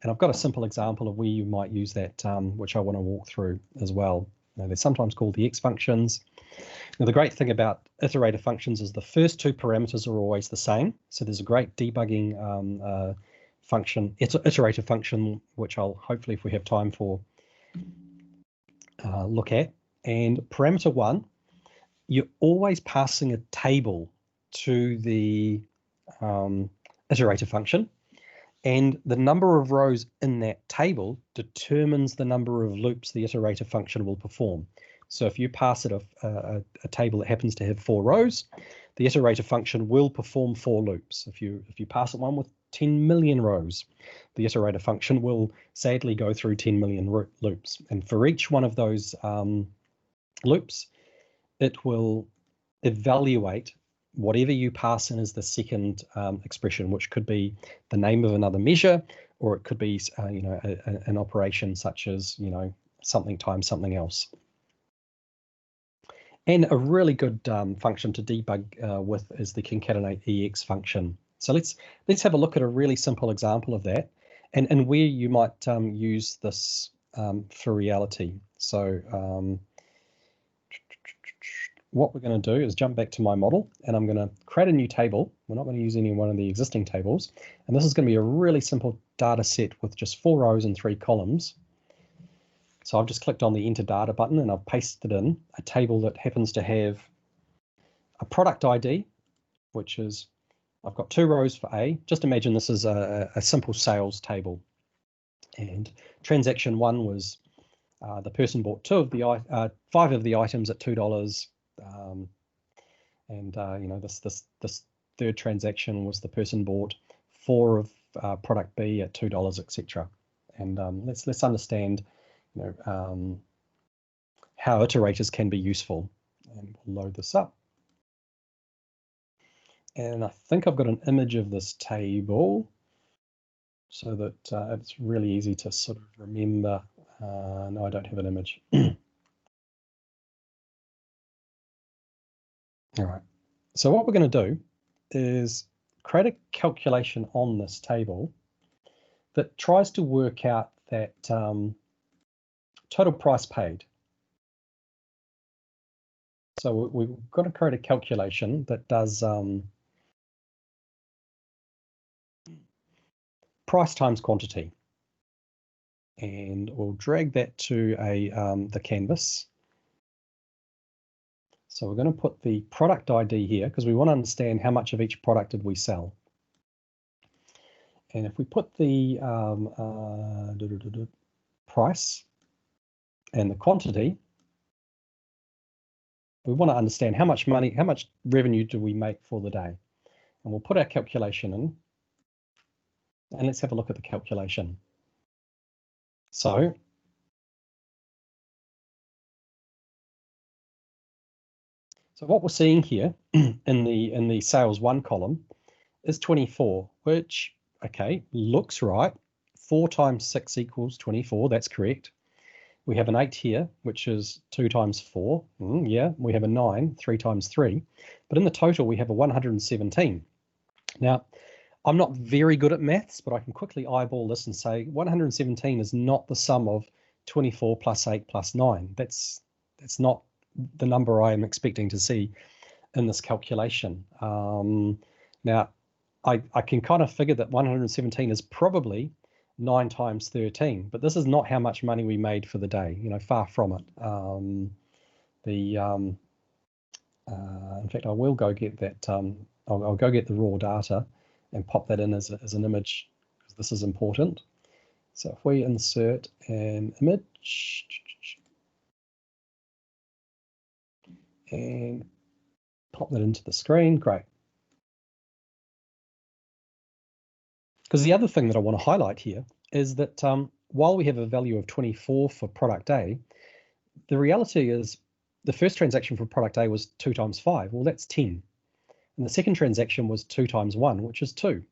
I've got a simple example of where you might use that, which I want to walk through as well. Now, they're sometimes called the X functions. Now, the great thing about iterator functions is the first two parameters are always the same. So there's a great debugging function, iterator function, which I'll hopefully, if we have time for, look at. And parameter one, you're always passing a table to the iterator function, and the number of rows in that table determines the number of loops the iterator function will perform. So if you pass it a table that happens to have 4 rows, the iterator function will perform 4 loops. If you pass it one with 10 million rows, the iterator function will sadly go through 10 million loops. And for each one of those loops, it will evaluate whatever you pass in as the second expression, which could be the name of another measure, or it could be an operation such as something times something else. And a really good function to debug with is the concatenate EX function. So let's have a look at a really simple example of that, and where you might use this for reality. So what we're going to do is jump back to my model, and I'm going to create a new table. We're not going to use any one of the existing tables. And this is going to be a really simple data set with just 4 rows and 3 columns. So I've just clicked on the enter data button, and I've pasted in a table that happens to have a product ID, which is, I've got 2 rows for A. Just imagine this is a simple sales table. And transaction 1 was the person bought 5 of the items at $2. This third transaction was the person bought 4 of product B at $2, etc. And let's understand, how iterators can be useful. And we'll load this up. And I think I've got an image of this table. so that it's really easy to sort of remember. No, I don't have an image. All right, so what we're going to do is create a calculation on this table that tries to work out that total price paid. So we've got to create a calculation that does price times quantity, and we'll drag that to the canvas. So we're going to put the product ID here because we want to understand how much of each product did we sell. And if we put the price and the quantity, we want to understand how much money, how much revenue do we make for the day. And we'll put our calculation in, and let's have a look at the calculation. So what we're seeing here in the sales 1 column is 24, which, okay, looks right. 4 times 6 equals 24, that's correct. We have an 8 here, which is 2 times 4. Yeah, we have a 9, 3 times 3. But in the total, we have a 117. Now, I'm not very good at maths, but I can quickly eyeball this and say 117 is not the sum of 24 plus 8 plus 9. That's not the number I am expecting to see in this calculation. Now, I can kind of figure that 117 is probably 9 times 13, but this is not how much money we made for the day, you know, far from it. In fact, I will go get that, I'll go get the raw data and pop that in as an image, because this is important. So if we insert an image and pop that into the screen, great. Because the other thing that I want to highlight here is that while we have a value of 24 for product A, the reality is the first transaction for product A was 2 times 5. Well, that's 10. And the second transaction was 2 times 1, which is 2.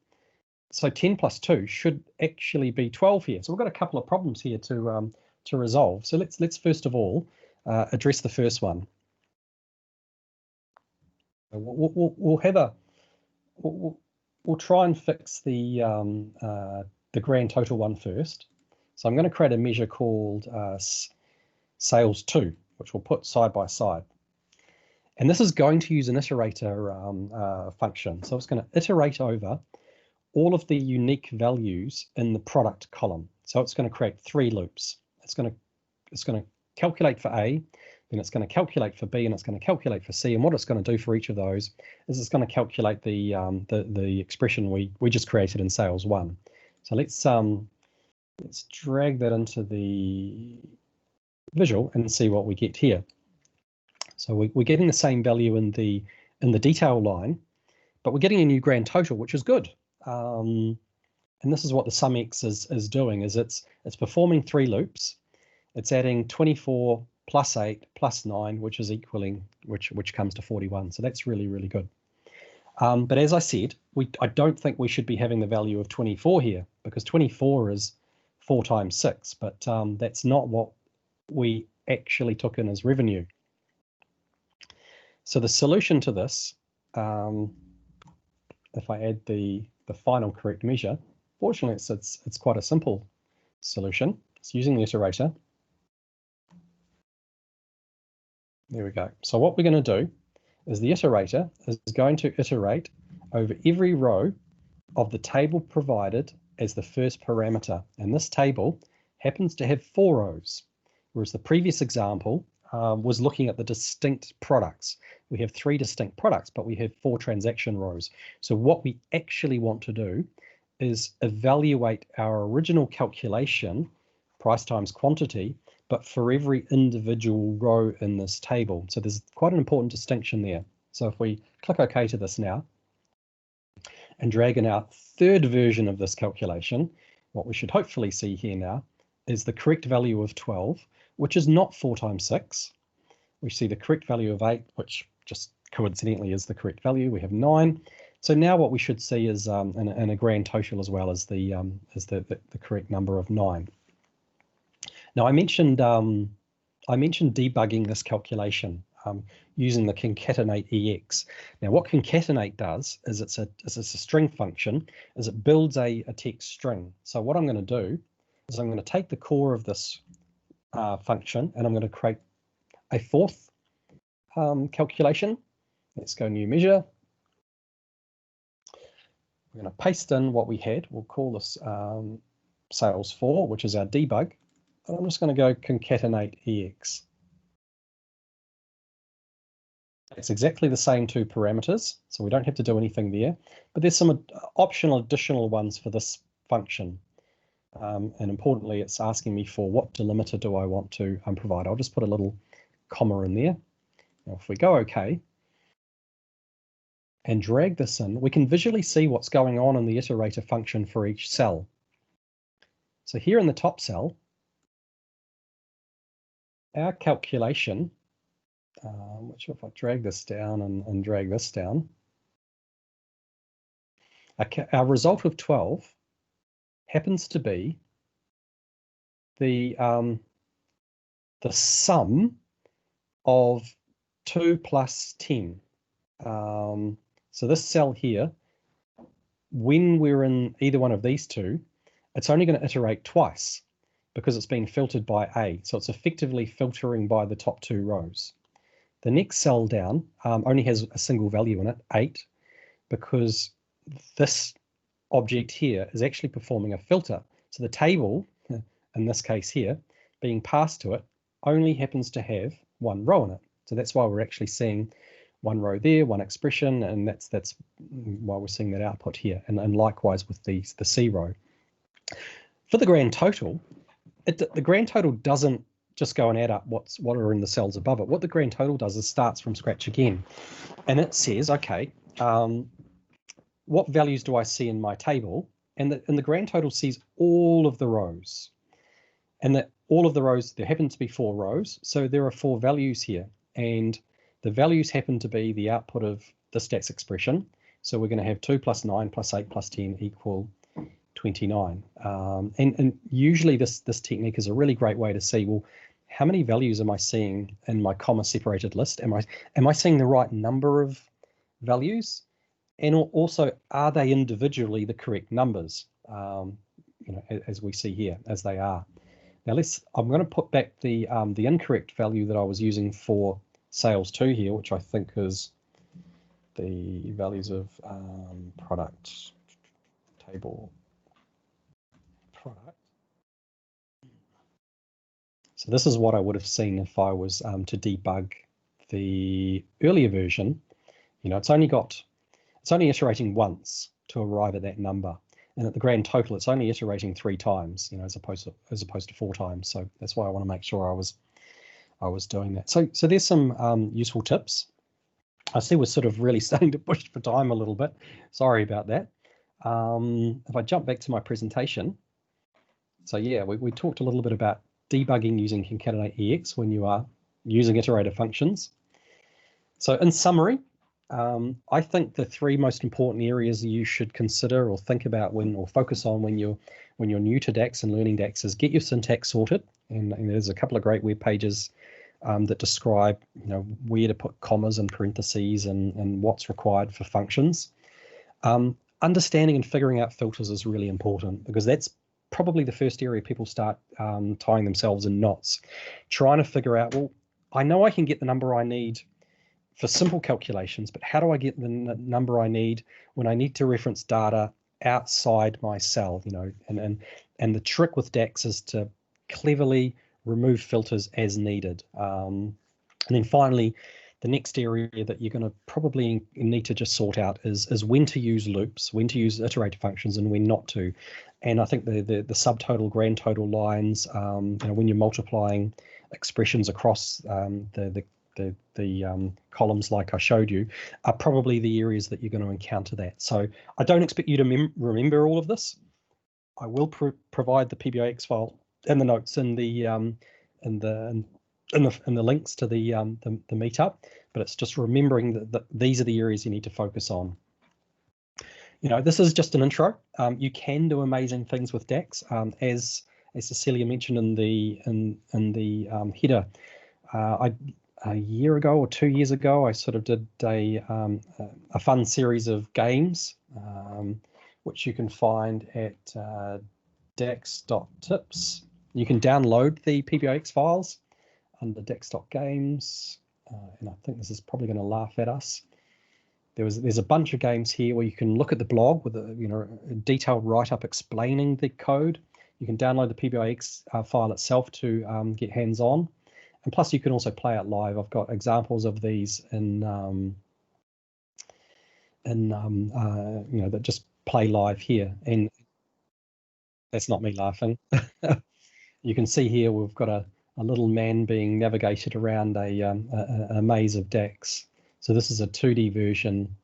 So 10 plus 2 should actually be 12 here. So we've got a couple of problems here to resolve. So let's first of all address the first one. We'll try and fix the grand total one first. So I'm going to create a measure called sales 2, which we'll put side by side. And this is going to use an iterator function. So it's going to iterate over all of the unique values in the product column. So it's going to create 3 loops. It's going to calculate for A, then it's going to calculate for B, and it's going to calculate for C. And what it's going to do for each of those is it's going to calculate the expression we just created in sales 1. So let's drag that into the visual and see what we get here. So we're getting the same value in the detail line, but we're getting a new grand total, which is good. And this is what the SumX is doing, is it's performing 3 loops. It's adding 24 plus 8 plus 9, which is equaling, which comes to 41. So that's really, really good. But as I said, I don't think we should be having the value of 24 here, because 24 is 4 times 6, but that's not what we actually took in as revenue. So the solution to this, if I add the final correct measure, fortunately it's quite a simple solution. It's using the iterator. There we go. So what we're going to do is the iterator is going to iterate over every row of the table provided as the first parameter. And this table happens to have 4 rows, whereas the previous example was looking at the distinct products. We have 3 distinct products, but we have 4 transaction rows. So what we actually want to do is evaluate our original calculation, price times quantity, but for every individual row in this table. So there's quite an important distinction there. So if we click OK to this now and drag in our third version of this calculation, what we should hopefully see here now is the correct value of 12, which is not 4 times 6. We see the correct value of 8, which just coincidentally is the correct value. We have 9. So now what we should see is in a grand total as well as the correct number of 9. Now I mentioned debugging this calculation using the concatenate EX. Now what concatenate does is it's a string function, is it builds a text string. So what I'm going to do is I'm going to take the core of this function and I'm going to create a fourth calculation. Let's go new measure. We're going to paste in what we had. We'll call this sales 4, which is our debug. And I'm just going to go concatenate EX. It's exactly the same two parameters, so we don't have to do anything there. But there's some optional additional ones for this function. And importantly, it's asking me for what delimiter do I want to provide. I'll just put a little comma in there. Now, if we go OK and drag this in, we can visually see what's going on in the iterator function for each cell. So here in the top cell, our calculation, which if I drag this down and drag this down, our result of 12 happens to be the sum of 2 plus 10. So this cell here, when we're in either one of these two, it's only going to iterate twice because it's being filtered by A. So it's effectively filtering by the top 2 rows. The next cell down only has a single value in it, 8, because this object here is actually performing a filter. So the table, in this case here, being passed to it, only happens to have 1 row in it. So that's why we're actually seeing 1 row there, 1 expression, and that's why we're seeing that output here. And likewise with the C row. For the grand total, the grand total doesn't just go and add up what are in the cells above it. What the grand total does is starts from scratch again. And it says, okay, what values do I see in my table? And the grand total sees all of the rows. And that all of the rows, there happen to be 4 rows. So there are 4 values here. And the values happen to be the output of this DAX expression. So we're going to have 2 plus 9 plus 8 plus 10 equal 29. And usually this technique is a really great way to see, well, how many values am I seeing in my comma separated list? Am I seeing the right number of values? And also, are they individually the correct numbers? As we see here, as they are. Now I'm going to put back the incorrect value that I was using for sales 2 here, which I think is the values of product table product. So this is what I would have seen if I was to debug the earlier version. It's only iterating once to arrive at that number, and at the grand total, it's only iterating 3 times, as opposed to 4 times. So that's why I want to make sure I was doing that. So there's some useful tips. I see we're sort of really starting to push for time a little bit. Sorry about that. If I jump back to my presentation, so yeah, we talked a little bit about debugging using concatenate EX when you are using iterator functions. So in summary, I think the 3 most important areas you should consider or think about or focus on when you're new to DAX and learning DAX is get your syntax sorted, and there's a couple of great web pages that describe where to put commas and parentheses and what's required for functions. Understanding and figuring out filters is really important, because that's probably the first area people start tying themselves in knots, trying to figure out, well, I know I can get the number I need for simple calculations, but how do I get the number I need when I need to reference data outside my cell? And the trick with DAX is to cleverly remove filters as needed. And then finally, the next area that you're going to probably need to just sort out is when to use loops, when to use iterator functions, and when not to. And I think the subtotal, grand total lines, when you're multiplying expressions across the columns like I showed you, are probably the areas that you're going to encounter that. So I don't expect you to remember all of this. I will provide the PBIX file and the notes in the links to the meetup, but it's just remembering that these are the areas you need to focus on. This is just an intro. You can do amazing things with DAX, as Cecilia mentioned in the header. A year ago or 2 years ago, I sort of did a fun series of games, which you can find at dax.tips. You can download the PBIX files under dax.games, and I think this is probably going to laugh at us. There's a bunch of games here where you can look at the blog with a detailed write-up explaining the code. You can download the PBIX file itself to get hands-on, and plus you can also play it live. I've got examples of these that just play live here, and that's not me laughing. You can see here we've got a little man being navigated around a maze of DAX. So this is a 2D version.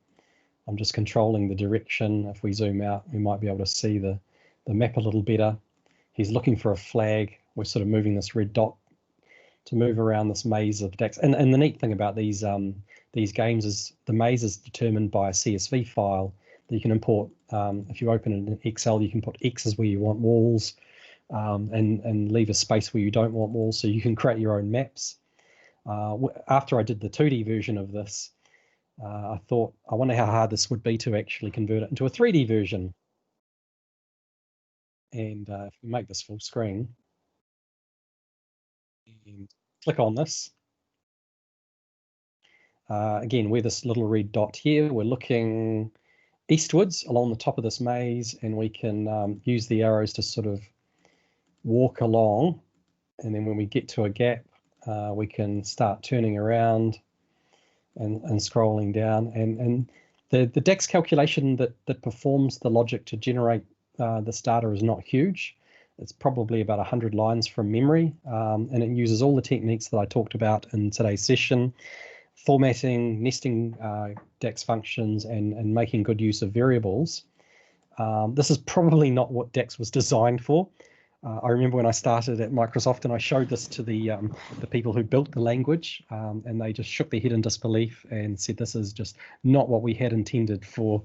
I'm just controlling the direction. If we zoom out, we might be able to see the map a little better. He's looking for a flag. We're sort of moving this red dot to move around this maze of DAX. And the neat thing about these games is the maze is determined by a CSV file that you can import. If you open it in Excel, you can put X's where you want walls, and leave a space where you don't want walls, so you can create your own maps. After I did the 2D version of this, I thought, I wonder how hard this would be to actually convert it into a 3D version. And if we make this full screen and click on this, again, we're this little red dot here. We're looking eastwards along the top of this maze, and we can use the arrows to sort of walk along. And then when we get to a gap, we can start turning around and scrolling down. And the DAX calculation that performs the logic to generate this data is not huge. It's probably about 100 lines from memory, and it uses all the techniques that I talked about in today's session: formatting, nesting DAX functions, and making good use of variables. This is probably not what DAX was designed for. I remember when I started at Microsoft and I showed this to the people who built the language, and they just shook their head in disbelief and said, this is just not what we had intended for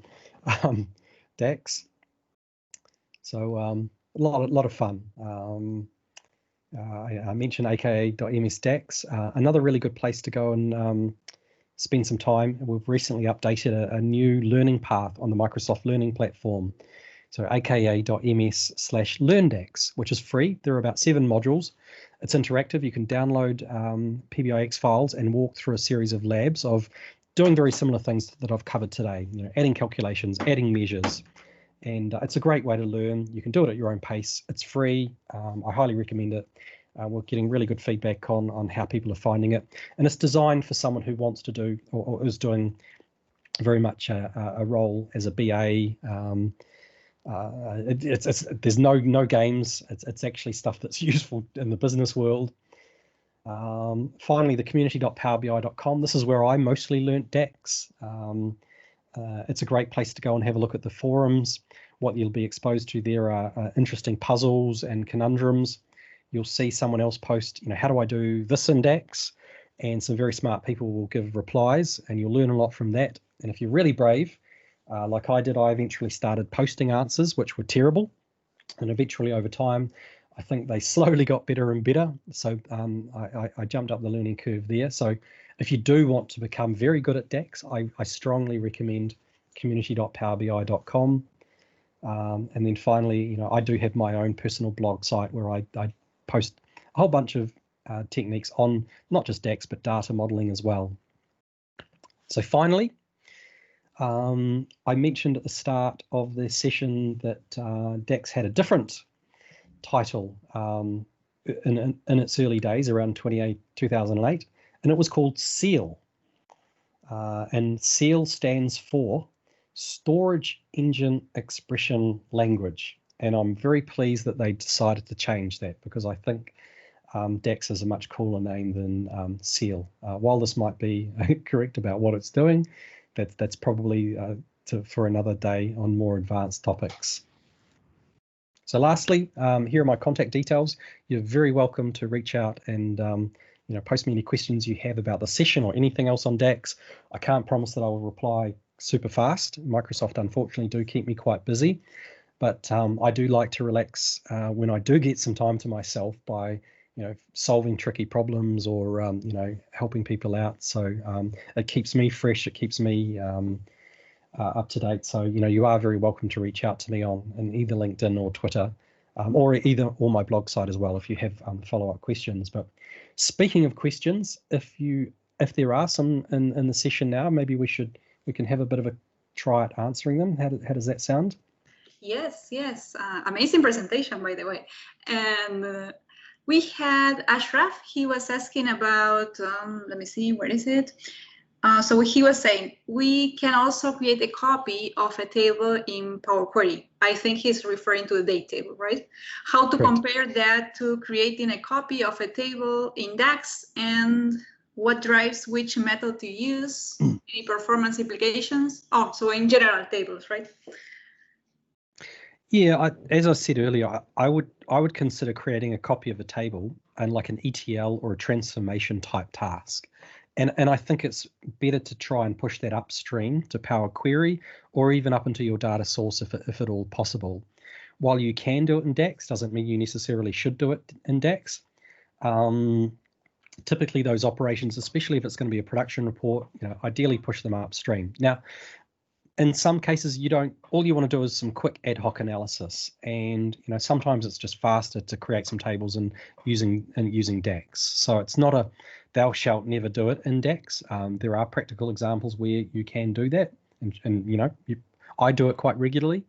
DAX. So a lot of fun. I mentioned aka.ms DAX. Another really good place to go and spend some time. We've recently updated a new learning path on the Microsoft Learning platform. So aka.ms/learndax, which is free. There are about 7 modules. It's interactive. You can download PBIX files and walk through a series of labs of doing very similar things that I've covered today. Adding calculations, adding measures, and it's a great way to learn. You can do it at your own pace. It's free. I highly recommend it. We're getting really good feedback on how people are finding it, and it's designed for someone who wants to do or is doing very much a role as a BA. There's no games. It's actually stuff that's useful in the business world. Finally, the community.powerbi.com. This is where I mostly learnt DAX. It's a great place to go and have a look at the forums. What you'll be exposed to there are interesting puzzles and conundrums. You'll see someone else post, how do I do this in DAX? And some very smart people will give replies, and you'll learn a lot from that. And if you're really brave, like I did, I eventually started posting answers, which were terrible. And eventually over time, I think they slowly got better and better. So I jumped up the learning curve there. So if you do want to become very good at DAX, I strongly recommend community.powerbi.com. And then finally, I do have my own personal blog site where I post a whole bunch of techniques on not just DAX, but data modeling as well. So finally, I mentioned at the start of the session that DAX had a different title in its early days, around 2008, and it was called SEAL. And SEAL stands for Storage Engine Expression Language. And I'm very pleased that they decided to change that, because I think DAX is a much cooler name than SEAL. While this might be correct about what it's doing, that's probably for another day on more advanced topics. So lastly, here are my contact details. You're very welcome to reach out and post me any questions you have about the session or anything else on DAX. I can't promise that I will reply super fast. Microsoft unfortunately do keep me quite busy, but I do like to relax when I do get some time to myself by solving tricky problems or helping people out. So it keeps me fresh. It keeps me up to date. So you are very welcome to reach out to me on either LinkedIn or Twitter, or my blog site as well if you have follow-up questions. But speaking of questions, if there are some in the session now, maybe we can have a bit of a try at answering them. How does that sound? Yes. Amazing presentation, by the way. And we had Ashraf. He was asking about, let me see, where is it? So he was saying, we can also create a copy of a table in Power Query. I think he's referring to the date table, right? How to Correct. compare that to creating a copy of a table in DAX, and what drives which method to use, any performance implications? Oh, so in general tables, right? Yeah, as I said earlier, I would consider creating a copy of a table and like an ETL or a transformation type task. And I think it's better to try and push that upstream to Power Query or even up into your data source if at all possible. While you can do it in DAX, doesn't mean you necessarily should do it in DAX. Typically those operations, especially if it's going to be a production report, ideally push them upstream. Now, in some cases, all you want to do is some quick ad hoc analysis, and sometimes it's just faster to create some tables and using DAX. So it's not a thou shalt never do it in DAX. There are practical examples where you can do that, and I do it quite regularly.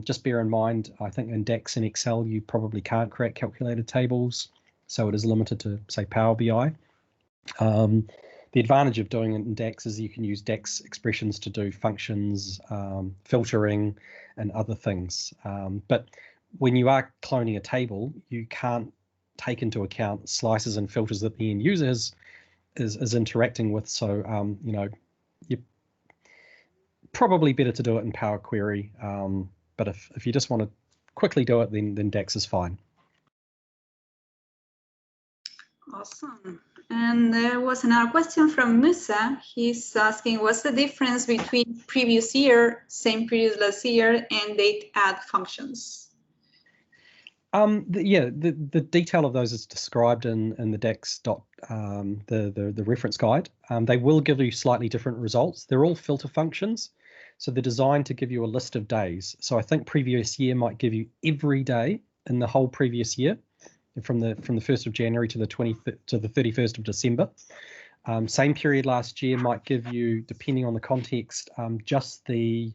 Just bear in mind, I think in DAX and Excel you probably can't create calculated tables, so it is limited to say Power BI. The advantage of doing it in DAX is you can use DAX expressions to do functions, filtering, and other things. But when you are cloning a table, you can't take into account slices and filters that the end user is interacting with. So, you're probably better to do it in Power Query. But if you just want to quickly do it, then DAX is fine. Awesome. And there was another question from Musa. He's asking, what's the difference between previous year, same period last year, and date add functions? The detail of those is described in the DAX the reference guide. They will give you slightly different results. They're all filter functions, so they're designed to give you a list of days. So I think previous year might give you every day in the whole previous year, from the 1st of January to the 31st of December. Same period last year might give you, depending on the context, just the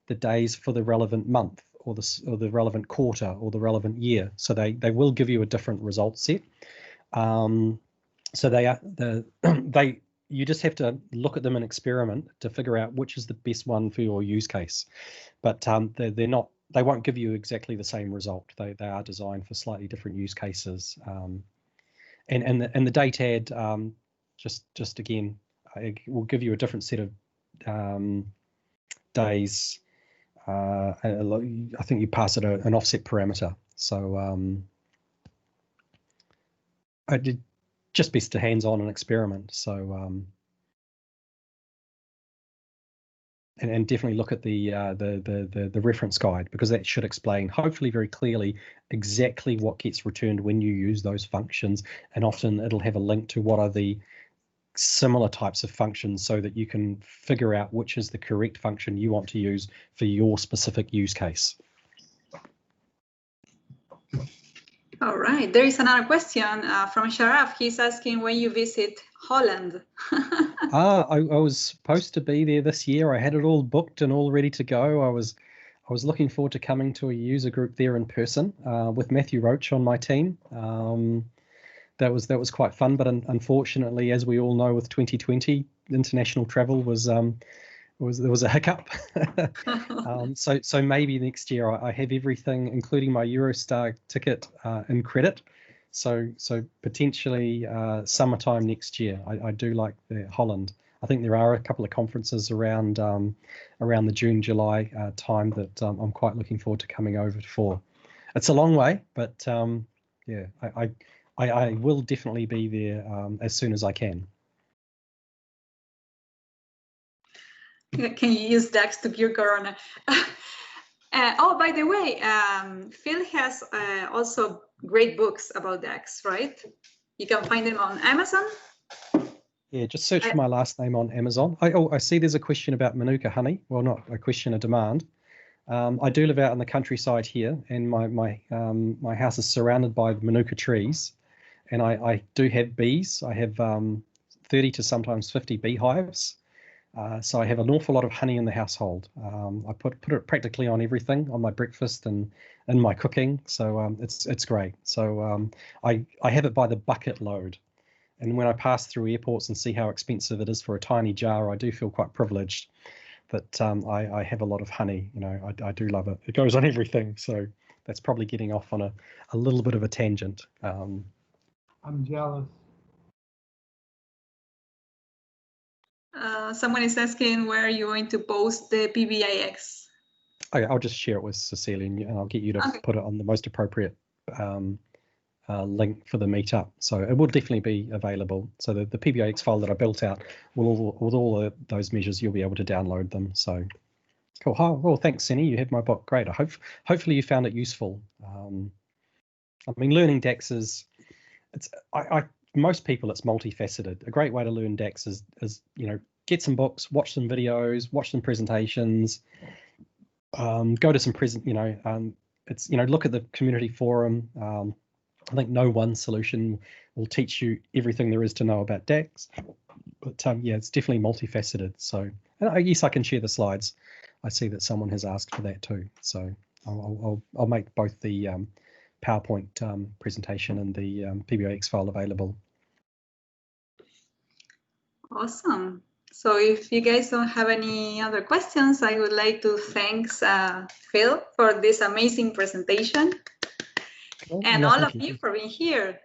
days for the relevant month or the relevant quarter or the relevant year. So they will give you a different result set. So you just have to look at them and experiment to figure out which is the best one for your use case. But they won't give you exactly the same result. They are designed for slightly different use cases. And the date add, just again, it will give you a different set of days. I think you pass it an offset parameter. So I did just best to hands-on and experiment. So and definitely look at the reference guide, because that should explain, hopefully very clearly, exactly what gets returned when you use those functions. And often it'll have a link to what are the similar types of functions, so that you can figure out which is the correct function you want to use for your specific use case. All right, there is another question from Sharaf. He's asking when you visit Holland. I was supposed to be there this year. I had it all booked and all ready to go. I was looking forward to coming to a user group there in person with Matthew Roach on my team. That was quite fun, but unfortunately, as we all know, with 2020, international travel there was a hiccup. So maybe next year I have everything, including my Eurostar ticket, in credit. So potentially summertime next year. I do like Holland. I think there are a couple of conferences around the June-July time that I'm quite looking forward to coming over for. It's a long way, but yeah, I will definitely be there as soon as I can. Can you use DAX to cure corona? Oh, by the way, Phil has also great books about DAX, right? You can find them on Amazon. Yeah, just search for my last name on Amazon. I see there's a question about Manuka honey. Well, not a question, a demand. I do live out in the countryside here, and my house is surrounded by Manuka trees, and I do have bees. I have 30 to sometimes 50 beehives. So I have an awful lot of honey in the household. I put it practically on everything, on my breakfast and in my cooking. So it's great. So I have it by the bucket load. And when I pass through airports and see how expensive it is for a tiny jar, I do feel quite privileged that I have a lot of honey. You know, I do love it. It goes on everything. So that's probably getting off on a little bit of a tangent. I'm jealous. Someone is asking where are you going to post the PBIX? Okay, I'll just share it with Cecilia, and I'll get you to put it on the most appropriate link for the meetup. So it will definitely be available. So the PBIX file that I built out, with all those measures, you'll be able to download them. So cool. Well, thanks, Senny. You have my book. Great. Hopefully you found it useful. I mean, learning DAX is, most people, it's multifaceted. A great way to learn DAX is get some books, watch some videos, watch some presentations, go to some look at the community forum. I think no one solution will teach you everything there is to know about DAX, but yeah, it's definitely multifaceted. So yes, I can share the slides. I see that someone has asked for that too. So I'll make both the PowerPoint presentation and the PBIX file available. Awesome. So if you guys don't have any other questions, I would like to thank Phil for this amazing presentation. And all of you for being here.